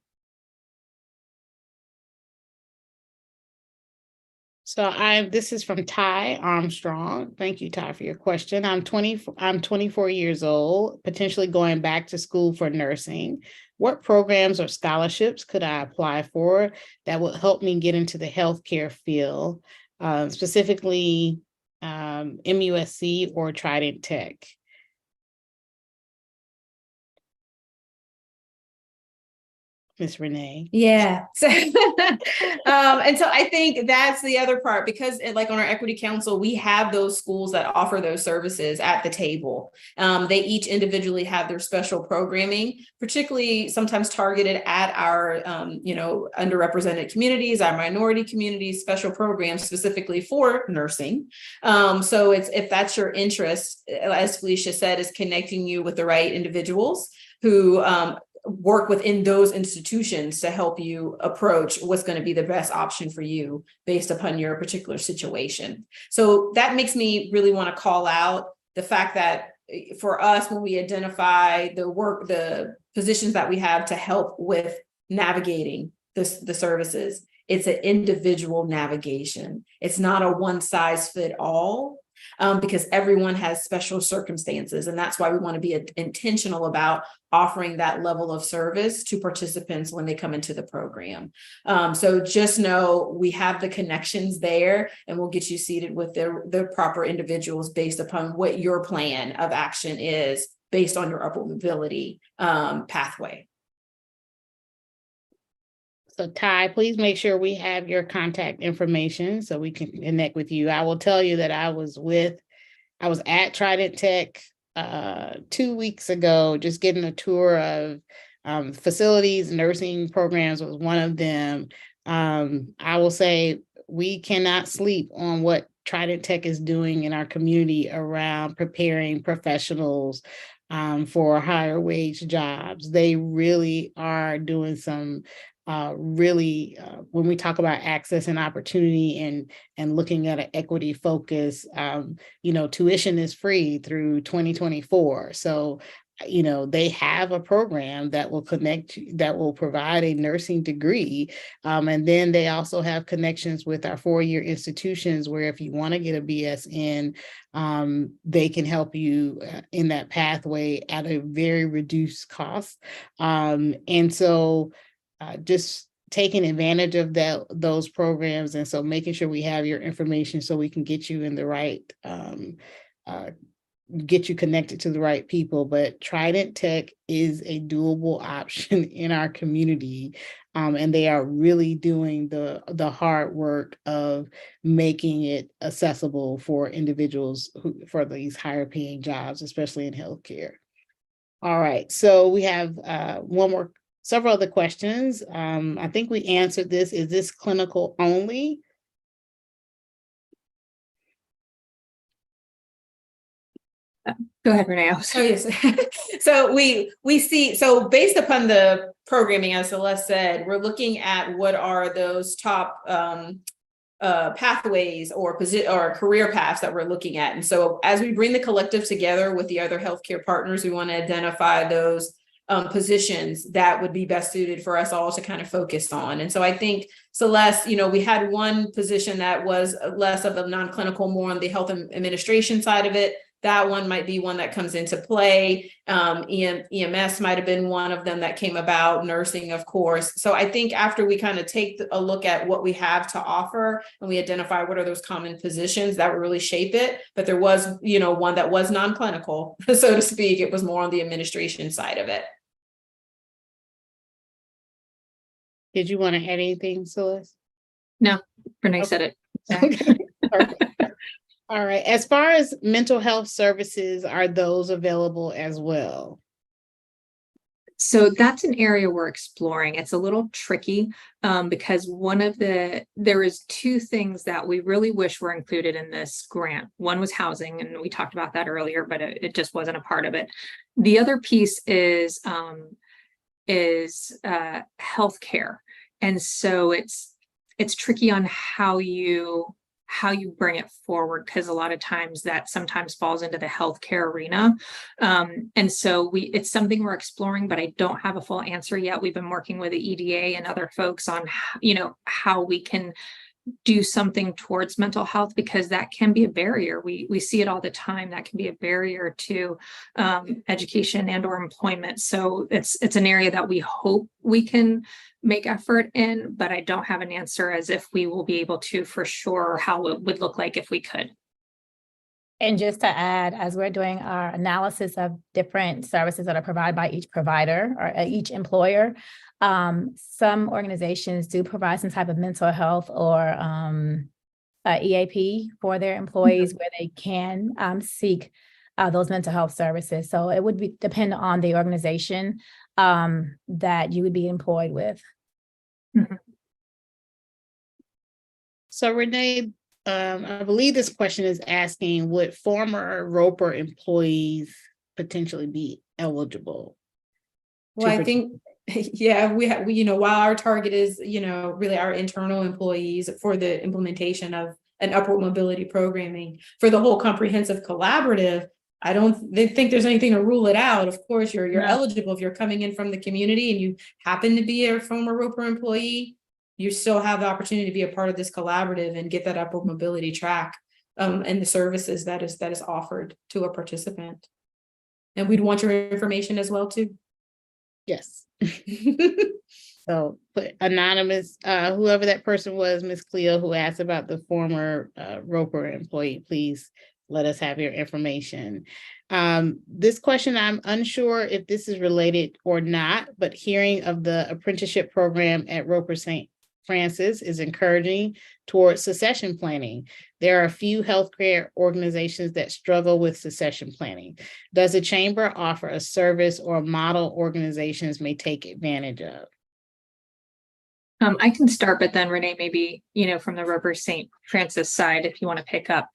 So this is from Ty Armstrong. Thank you, Ty, for your question. I'm 24 years old, potentially going back to school for nursing. What programs or scholarships could I apply for that would help me get into the healthcare field, specifically MUSC or Trident Tech? Ms. Renee. Yeah. So, and so I think that's the other part, because like on our equity council, we have those schools that offer those services at the table. They each individually have their special programming, particularly sometimes targeted at our, underrepresented communities, our minority communities, special programs specifically for nursing. So if that's your interest, as Felicia said, is connecting you with the right individuals who, work within those institutions to help you approach what's going to be the best option for you based upon your particular situation. So that makes me really want to call out the fact that for us, when we identify the positions that we have to help with navigating the services, it's an individual navigation. It's not a one size fit all. Because everyone has special circumstances. And that's why we want to be intentional about offering that level of service to participants when they come into the program. So just know we have the connections there, and we'll get you seated with the proper individuals based upon what your plan of action is based on your upward mobility pathway. So Ty, please make sure we have your contact information so we can connect with you. I will tell you that I was at Trident Tech 2 weeks ago, just getting a tour of facilities. Nursing programs was one of them. I will say we cannot sleep on what Trident Tech is doing in our community around preparing professionals for higher wage jobs. They really are doing some when we talk about access and opportunity and looking at an equity focus, tuition is free through 2024. So, they have a program that will that will provide a nursing degree. And then they also have connections with our 4-year institutions where if you want to get a BSN, they can help you in that pathway at a very reduced cost. And so just taking advantage of those programs. And so making sure we have your information so we can get you in the right, get you connected to the right people. But Trident Tech is a doable option in our community. And they are really doing the hard work of making it accessible for individuals for these higher paying jobs, especially in healthcare. All right, so we have several other questions. I think we answered this. Is this clinical only? Go ahead, Renee. Oh, yes. So we see, so based upon the programming, as Celeste said, we're looking at what are those top pathways or career paths that we're looking at. And so as we bring the collective together with the other healthcare partners, we want to identify those positions that would be best suited for us all to kind of focus on. And so I think, Celeste, we had one position that was less of a non-clinical, more on the health administration side of it. That one might be one that comes into play. EMS might have been one of them that came about, nursing, of course. So I think after we kind of take a look at what we have to offer and we identify what are those common positions, that would really shape it. But there was, one that was non-clinical, so to speak. It was more on the administration side of it. Did you want to add anything, Celeste? No, Renee said it. Okay. Perfect. All right. As far as mental health services, are those available as well? So that's an area we're exploring. It's a little tricky because there is 2 things that we really wish were included in this grant. One was housing, and we talked about that earlier, but it just wasn't a part of it. The other piece is is healthcare. And so it's tricky on how you bring it forward, because a lot of times that sometimes falls into the healthcare arena. And so it's something we're exploring, but I don't have a full answer yet. We've been working with the EDA and other folks on, how we can do something towards mental health, because that can be a barrier. We see it all the time. That can be a barrier to education and or employment. So it's an area that we hope we can make effort in, but I don't have an answer as if we will be able to for sure, how it would look like if we could. And just to add, as we're doing our analysis of different services that are provided by each provider or each employer, some organizations do provide some type of mental health or EAP for their employees where they can seek those mental health services. So it would depend on the organization that you would be employed with. Mhm. So Renee, I believe this question is asking, would former Roper employees potentially be eligible? Well, I think, yeah, while our target is, really our internal employees for the implementation of an upward mobility programming for the whole comprehensive collaborative, I don't think there's anything to rule it out. Of course, you're No. eligible if you're coming in from the community and you happen to be a former Roper employee. You still have the opportunity to be a part of this collaborative and get that upward mobility track and the services that is offered to a participant. And we'd want your information as well too. Yes. So put anonymous, whoever that person was, Miss Cleo, who asked about the former Roper employee, please let us have your information. This question, I'm unsure if this is related or not, but hearing of the apprenticeship program at Roper St. Francis is encouraging towards succession planning. There are a few healthcare organizations that struggle with succession planning. Does the chamber offer a service or model organizations may take advantage of? I can start, but then Renee, maybe, from the Roper St. Francis side, if you want to pick up.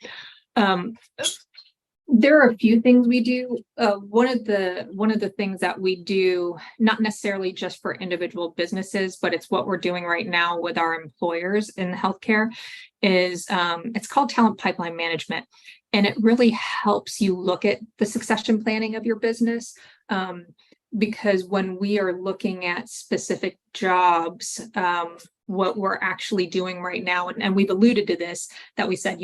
There are a few things we do. One of the things that we do, not necessarily just for individual businesses, but it's what we're doing right now with our employers in healthcare, is it's called talent pipeline management. And it really helps you look at the succession planning of your business. Because when we are looking at specific jobs, what we're actually doing right now, and we've alluded to this, that we said,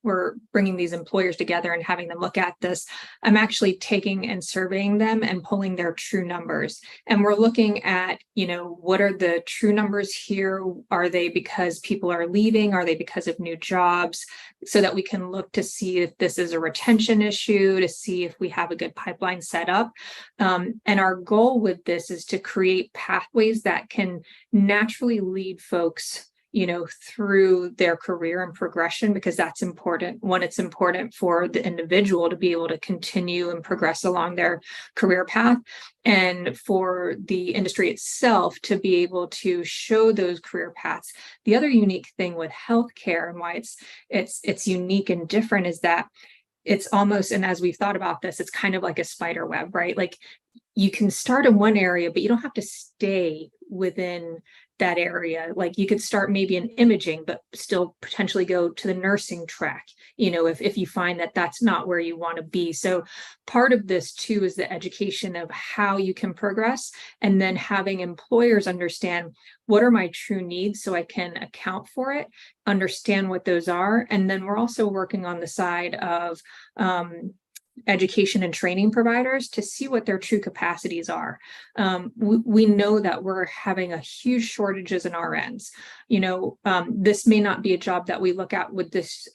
we're bringing these employers together and having them look at this. I'm actually taking and surveying them and pulling their true numbers. And we're looking at, what are the true numbers here? Are they because people are leaving? Are they because of new jobs? So that we can look to see if this is a retention issue, to see if we have a good pipeline set up. And our goal with this is to create pathways that can naturally lead folks, through their career and progression, because that's important. One, it's important for the individual to be able to continue and progress along their career path, and for the industry itself to be able to show those career paths. The other unique thing with healthcare and why it's unique and different is that it's almost, and as we've thought about this, it's kind of like a spider web, right? Like you can start in one area, but you don't have to stay within that area. Like you could start maybe in imaging, but still potentially go to the nursing track, if you find that that's not where you want to be. So part of this too is the education of how you can progress, and then having employers understand what are my true needs so I can account for it, understand what those are. And then we're also working on the side of education and training providers to see what their true capacities are. We know that we're having a huge shortages in RNs. This may not be a job that we look at with this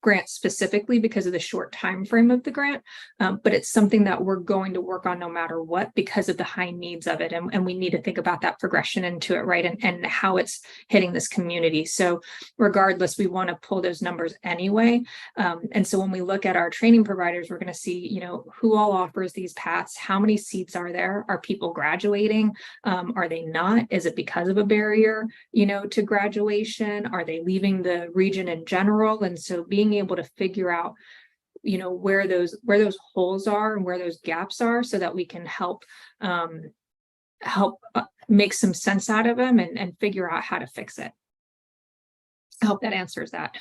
grant specifically because of the short time frame of the grant, but it's something that we're going to work on no matter what because of the high needs of it. And we need to think about that progression into it, right? And how it's hitting this community. So regardless, we want to pull those numbers anyway. And so when we look at our training providers, we're going to see, who all offers these paths, how many seats are there? Are people graduating? Are they not? Is it because of a barrier, to graduation? Are they leaving the region in general? And so being able to figure out where those holes are and where those gaps are, so that we can help help make some sense out of them and figure out how to fix it. I hope that answers that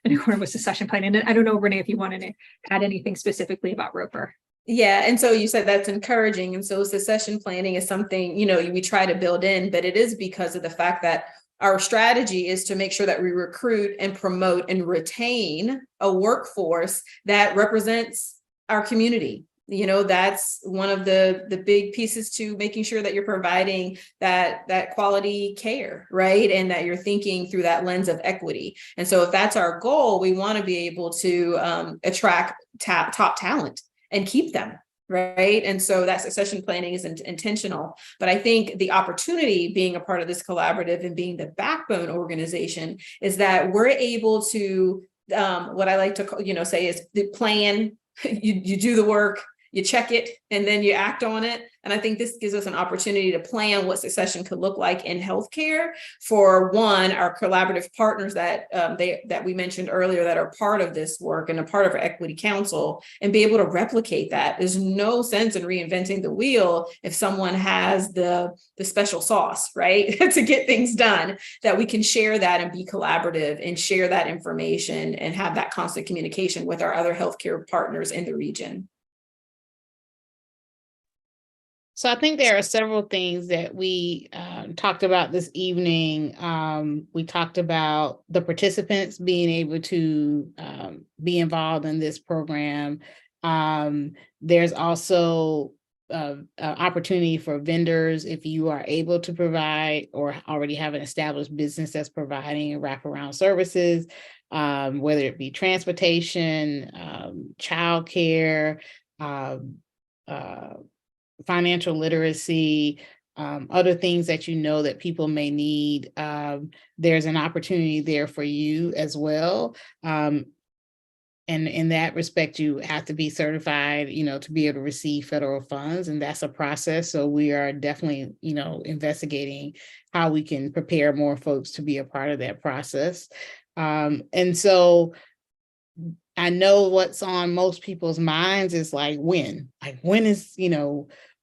in accordance with succession planning. And I don't know, Renee, if you wanted to add anything specifically about Roper. Yeah, and so you said that's encouraging, and so succession planning is something, you know, we try to build in, but it is because of the fact that our strategy is to make sure that we recruit and promote and retain a workforce that represents our community. You know, that's one of the big pieces to making sure that you're providing that quality care, right? And that you're thinking through that lens of equity. And so if that's our goal, we want to be able to attract top talent and keep them, right? And so that succession planning is intentional. But I think the opportunity being a part of this collaborative and being the backbone organization is that we're able to, what I like to say is the plan, you do the work, you check it, and then you act on it. And I think this gives us an opportunity to plan what succession could look like in healthcare for one, our collaborative partners that we mentioned earlier that are part of this work and a part of our Equity Council, and be able to replicate that. There's no sense in reinventing the wheel if someone has the special sauce, right, to get things done, that we can share that and be collaborative and share that information and have that constant communication with our other healthcare partners in the region. So I think there are several things that we talked about this evening. We talked about the participants being able to be involved in this program. There's also opportunity for vendors if you are able to provide or already have an established business that's providing wraparound services, whether it be transportation, childcare, financial literacy, other things that you know that people may need. There's an opportunity there for you as well. And in that respect, you have to be certified, to be able to receive federal funds, and that's a process. So we are definitely, investigating how we can prepare more folks to be a part of that process. And so I know what's on most people's minds is when is,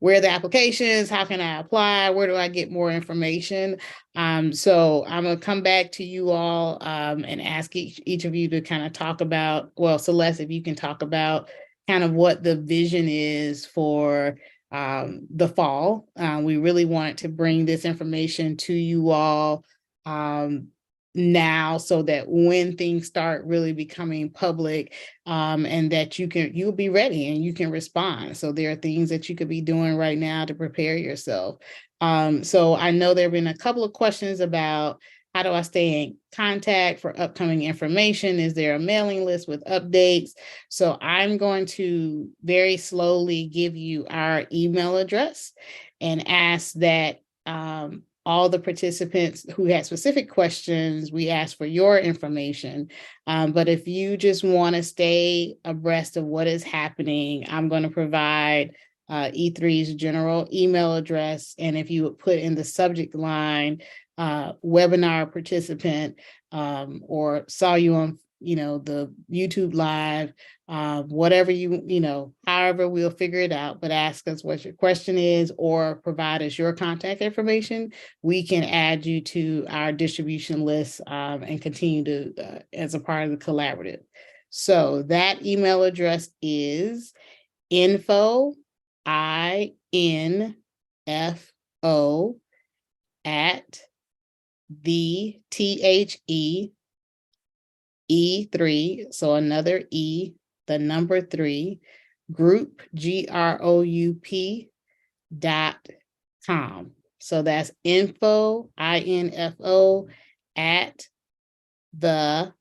where are the applications? How can I apply? Where do I get more information? So I'm going to come back to you all and ask each of you to kind of talk about, Celeste, if you can talk about kind of what the vision is for the fall. We really wanted to bring this information to you all now, so that when things start really becoming public, and that you'll be ready and you can respond. So there are things that you could be doing right now to prepare yourself. So I know there have been a couple of questions about how do I stay in contact for upcoming information? Is there a mailing list with updates? So I'm going to very slowly give you our email address and ask that all the participants who had specific questions, we ask for your information. But if you just want to stay abreast of what is happening, I'm going to provide E3's general email address. And if you would put in the subject line, webinar participant, or saw you on the YouTube live, whatever however we'll figure it out, but ask us what your question is or provide us your contact information. We can add you to our distribution list and continue to as a part of the collaborative. So that email address is info, INFO, at the E3, so another E, the number 3, group, GROUP.com. So that's info, INFO, at the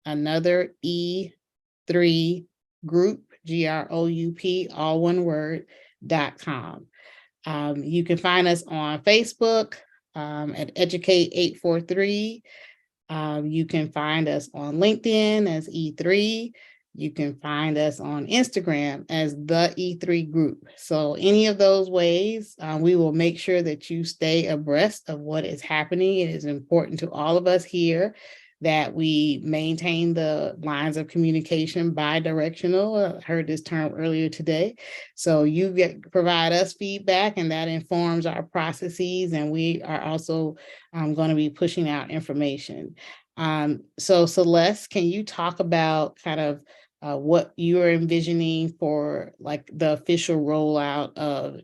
another E3, group, GROUP, all one word, .com. You can find us on Facebook at Educate 843. You can find us on LinkedIn as E3. You can find us on Instagram as the E3 Group. So any of those ways, we will make sure that you stay abreast of what is happening. It is important to all of us here that we maintain the lines of communication bi-directional. I heard this term earlier today. So you provide us feedback, and that informs our processes, and we are also going to be pushing out information. So Celeste, can you talk about kind of what you're envisioning for like the official rollout of,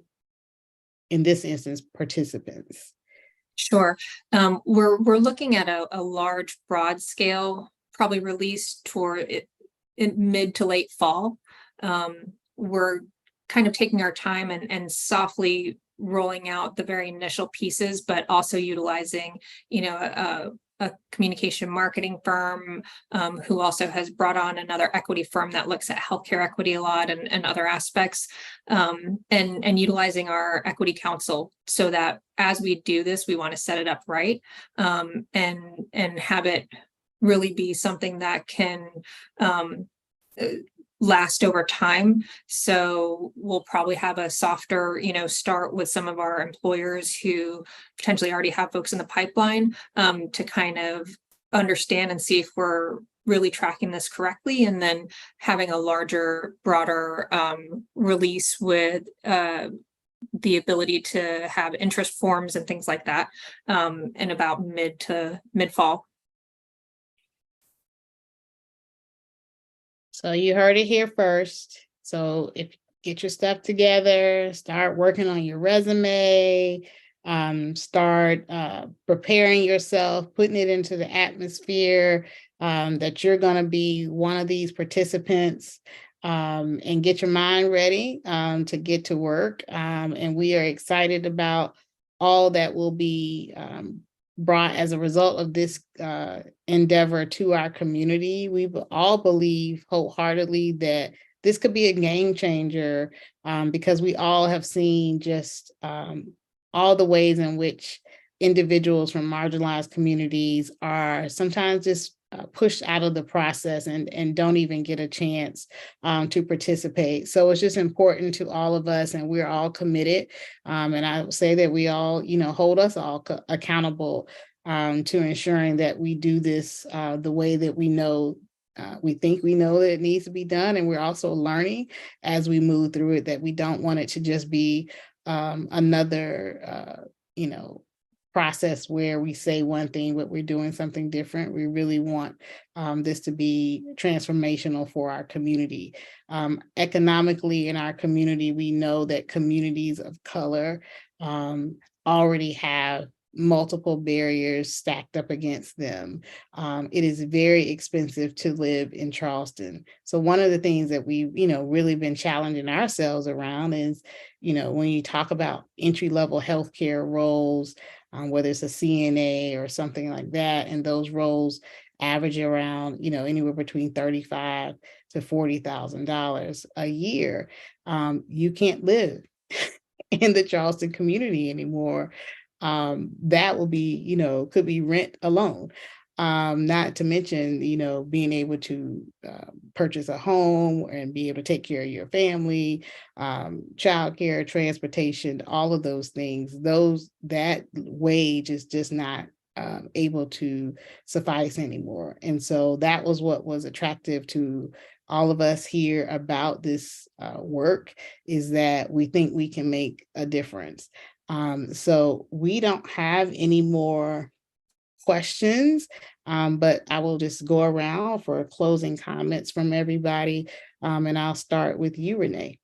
in this instance, participants? Sure. We're looking at a large, broad scale, probably released toward it in mid to late fall. We're kind of taking our time and softly rolling out the very initial pieces, but also utilizing, a communication marketing firm who also has brought on another equity firm that looks at healthcare equity a lot and other aspects, and utilizing our equity council so that as we do this, we want to set it up right, and have it really be something that can last over time. So we'll probably have a softer, start with some of our employers who potentially already have folks in the pipeline, to kind of understand and see if we're really tracking this correctly, and then having a larger, broader release with the ability to have interest forms and things like that, in about mid fall. So you heard it here first. So if get your stuff together, start working on your resume, start preparing yourself, putting it into the atmosphere, that you're going to be one of these participants, and get your mind ready to get to work. And we are excited about all that will be brought as a result of this endeavor to our community. We all believe wholeheartedly that this could be a game changer, because we all have seen just all the ways in which individuals from marginalized communities are sometimes just pushed out of the process and don't even get a chance to participate. So it's just important to all of us, and we're all committed. And I would say that we all, hold us all accountable to ensuring that we do this the way that we know, we think we know that it needs to be done. And we're also learning as we move through it that we don't want it to just be another, process where we say one thing, but we're doing something different. We really want this to be transformational for our community. Economically in our community, we know that communities of color already have multiple barriers stacked up against them. It is very expensive to live in Charleston. So one of the things that we've, really been challenging ourselves around is, when you talk about entry-level healthcare roles, whether it's a CNA or something like that, and those roles average around, anywhere between $35,000 to $40,000 a year. You can't live in the Charleston community anymore. That will be, could be rent alone. Not to mention, being able to purchase a home and be able to take care of your family, childcare, transportation, all of those things. That wage is just not able to suffice anymore. And so that was what was attractive to all of us here about this work, is that we think we can make a difference. So we don't have any more questions, but I will just go around for closing comments from everybody. And I'll start with you, Renee.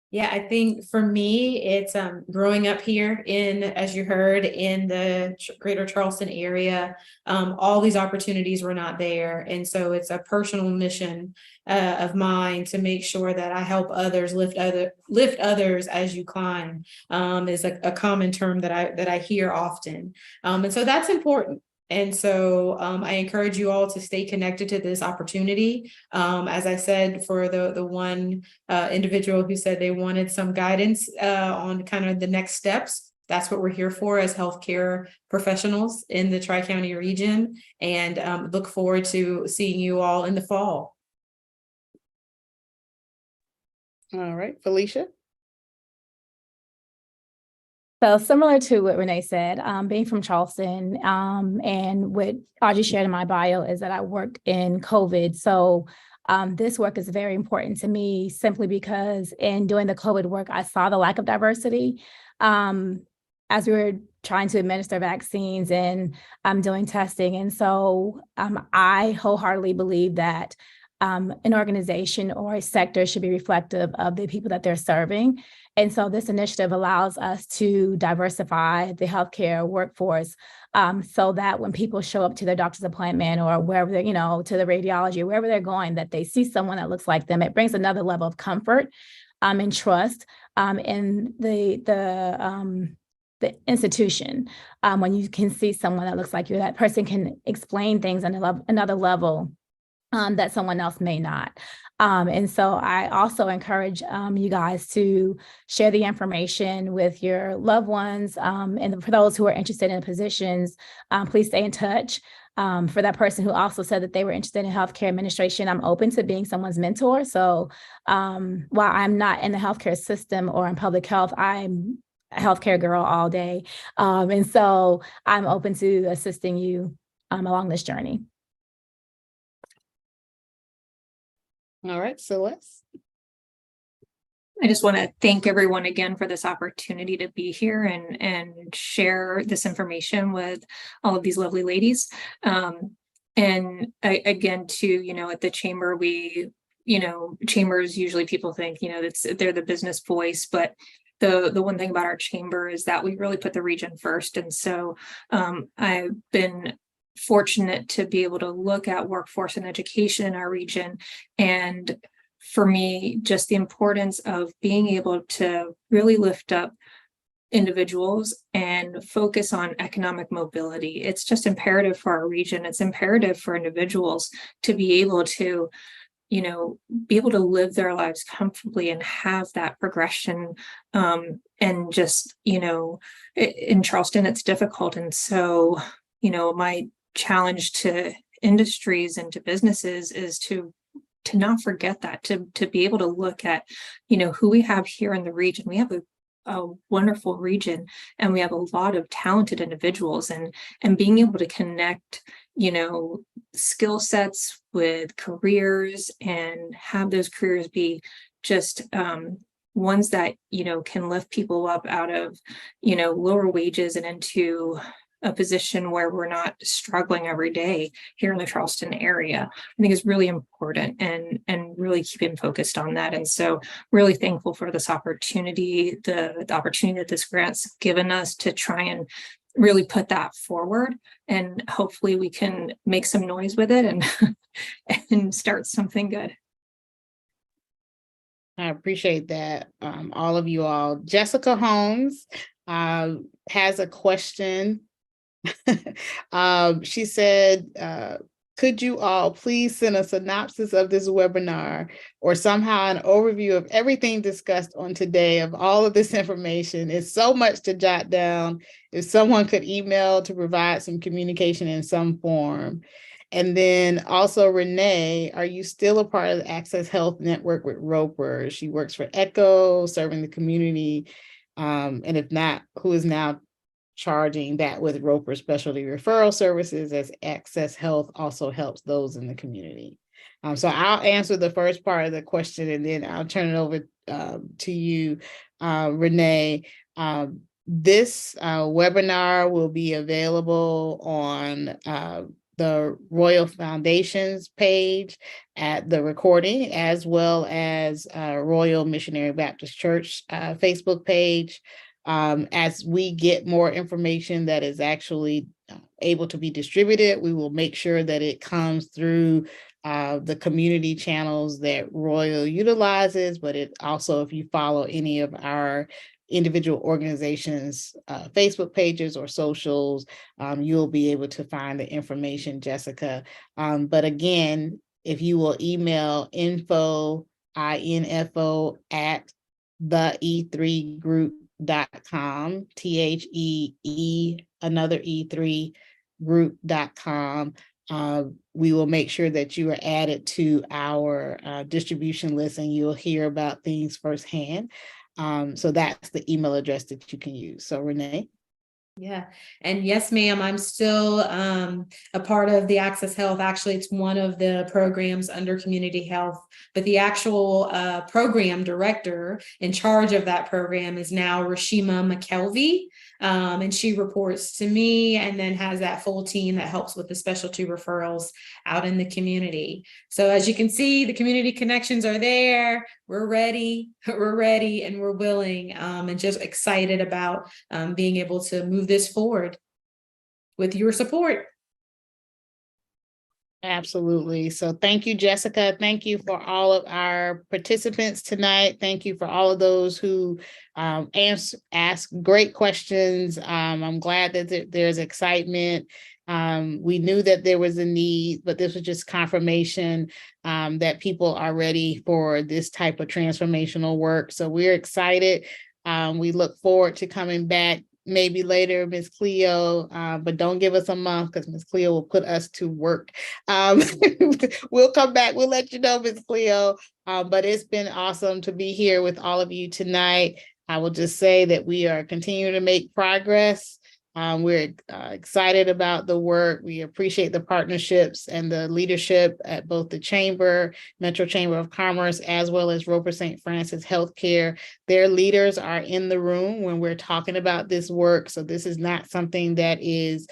Yeah, I think for me, it's growing up here as you heard, in the greater Charleston area. All these opportunities were not there. And so it's a personal mission of mine to make sure that I help others lift others as you climb, is a common term that I hear often. And so that's important. And so I encourage you all to stay connected to this opportunity. As I said, for the one individual who said they wanted some guidance on kind of the next steps, that's what we're here for as healthcare professionals in the Tri-County region, and look forward to seeing you all in the fall. All right, Felicia. So similar to what Renee said, being from Charleston, and what Audrey shared in my bio is that I worked in COVID. So this work is very important to me simply because in doing the COVID work, I saw the lack of diversity. As we were trying to administer vaccines and doing testing. And so I wholeheartedly believe that an organization or a sector should be reflective of the people that they're serving. And so this initiative allows us to diversify the healthcare workforce so that when people show up to their doctor's appointment or wherever they're, to the radiology, or wherever they're going, that they see someone that looks like them. It brings another level of comfort and trust in the institution. When you can see someone that looks like you, that person can explain things on another level that someone else may not. And so I also encourage you guys to share the information with your loved ones. And for those who are interested in positions, please stay in touch. For that person who also said that they were interested in healthcare administration, I'm open to being someone's mentor. So while I'm not in the healthcare system or in public health, I'm a healthcare girl all day. And so I'm open to assisting you along this journey. All right, Celeste. I just want to thank everyone again for this opportunity to be here and share this information with all of these lovely ladies. Again, too, at the chamber, we, chambers, usually people think, they're the business voice, but the one thing about our chamber is that we really put the region first. And so I've been fortunate to be able to look at workforce and education in our region. And for me, just the importance of being able to really lift up individuals and focus on economic mobility. It's just imperative for our region. It's imperative for individuals to be able to live their lives comfortably and have that progression. And just, in Charleston, it's difficult. And so, my challenge to industries and to businesses is to not forget that, to be able to look at, who we have here in the region. We have a wonderful region, and we have a lot of talented individuals, and being able to connect, skill sets with careers and have those careers be just ones that, can lift people up out of, lower wages and into a position where we're not struggling every day here in the Charleston area, I think is really important, and really keeping focused on that. And so really thankful for this opportunity, the opportunity that this grant's given us to try and really put that forward, and hopefully we can make some noise with it and start something good. I appreciate that, all of you all. Jessica Holmes has a question. She said, could you all please send a synopsis of this webinar or somehow an overview of everything discussed on today, of all of this information? It's so much to jot down. If someone could email to provide some communication in some form. And then also, Renee, are you still a part of the Access Health Network with Roper? She works for ECHO, serving the community. And if not, who is now charging that with Roper Specialty Referral Services, as Access Health also helps those in the community. So I'll answer the first part of the question, and then I'll turn it over to you, Renee. This webinar will be available on the Royal Foundation's page at the recording, as well as Royal Missionary Baptist Church Facebook page. As we get more information that is actually able to be distributed, we will make sure that it comes through the community channels that Royal utilizes, but it also, if you follow any of our individual organizations' Facebook pages or socials, you'll be able to find the information, Jessica. But again, if you will email info at the e3group.com, THEE, another E3 group.com. We will make sure that you are added to our distribution list, and you'll hear about things firsthand. So that's the email address that you can use. So Renee. Yeah. And yes, ma'am, I'm still a part of the Access Health. Actually, it's one of the programs under community health, but the actual program director in charge of that program is now Rashima McKelvey. And she reports to me and then has that full team that helps with the specialty referrals out in the community. So as you can see, the community connections are there. We're ready, and we're willing, and just excited about being able to move this forward with your support. Absolutely. So thank you, Jessica. Thank you for all of our participants tonight. Thank you for all of those who ask great questions. I'm glad that there's excitement. We knew that there was a need, but this was just confirmation that people are ready for this type of transformational work. So we're excited. We look forward to coming back maybe later, Ms. Cleo, but don't give us a month because Ms. Cleo will put us to work. We'll come back. We'll let you know, Ms. Cleo. But it's been awesome to be here with all of you tonight. I will just say that we are continuing to make progress. We're excited about the work. We appreciate the partnerships and the leadership at both the Chamber, Metro Chamber of Commerce, as well as Roper St. Francis Healthcare. Their leaders are in the room when we're talking about this work. So this is not something that is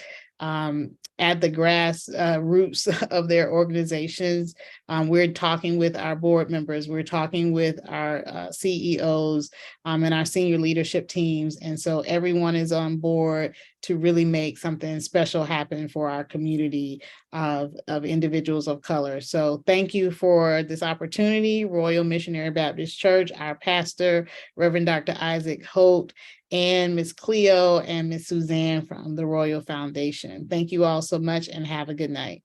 at the grass roots of their organizations. We're talking with our board members, we're talking with our CEOs and our senior leadership teams. And so everyone is on board to really make something special happen for our community of individuals of color. So thank you for this opportunity, Royal Missionary Baptist Church, our pastor, Reverend Dr. Isaac Holt, and Ms. Cleo and Ms. Suzanne from the Royal Foundation. Thank you all so much and have a good night.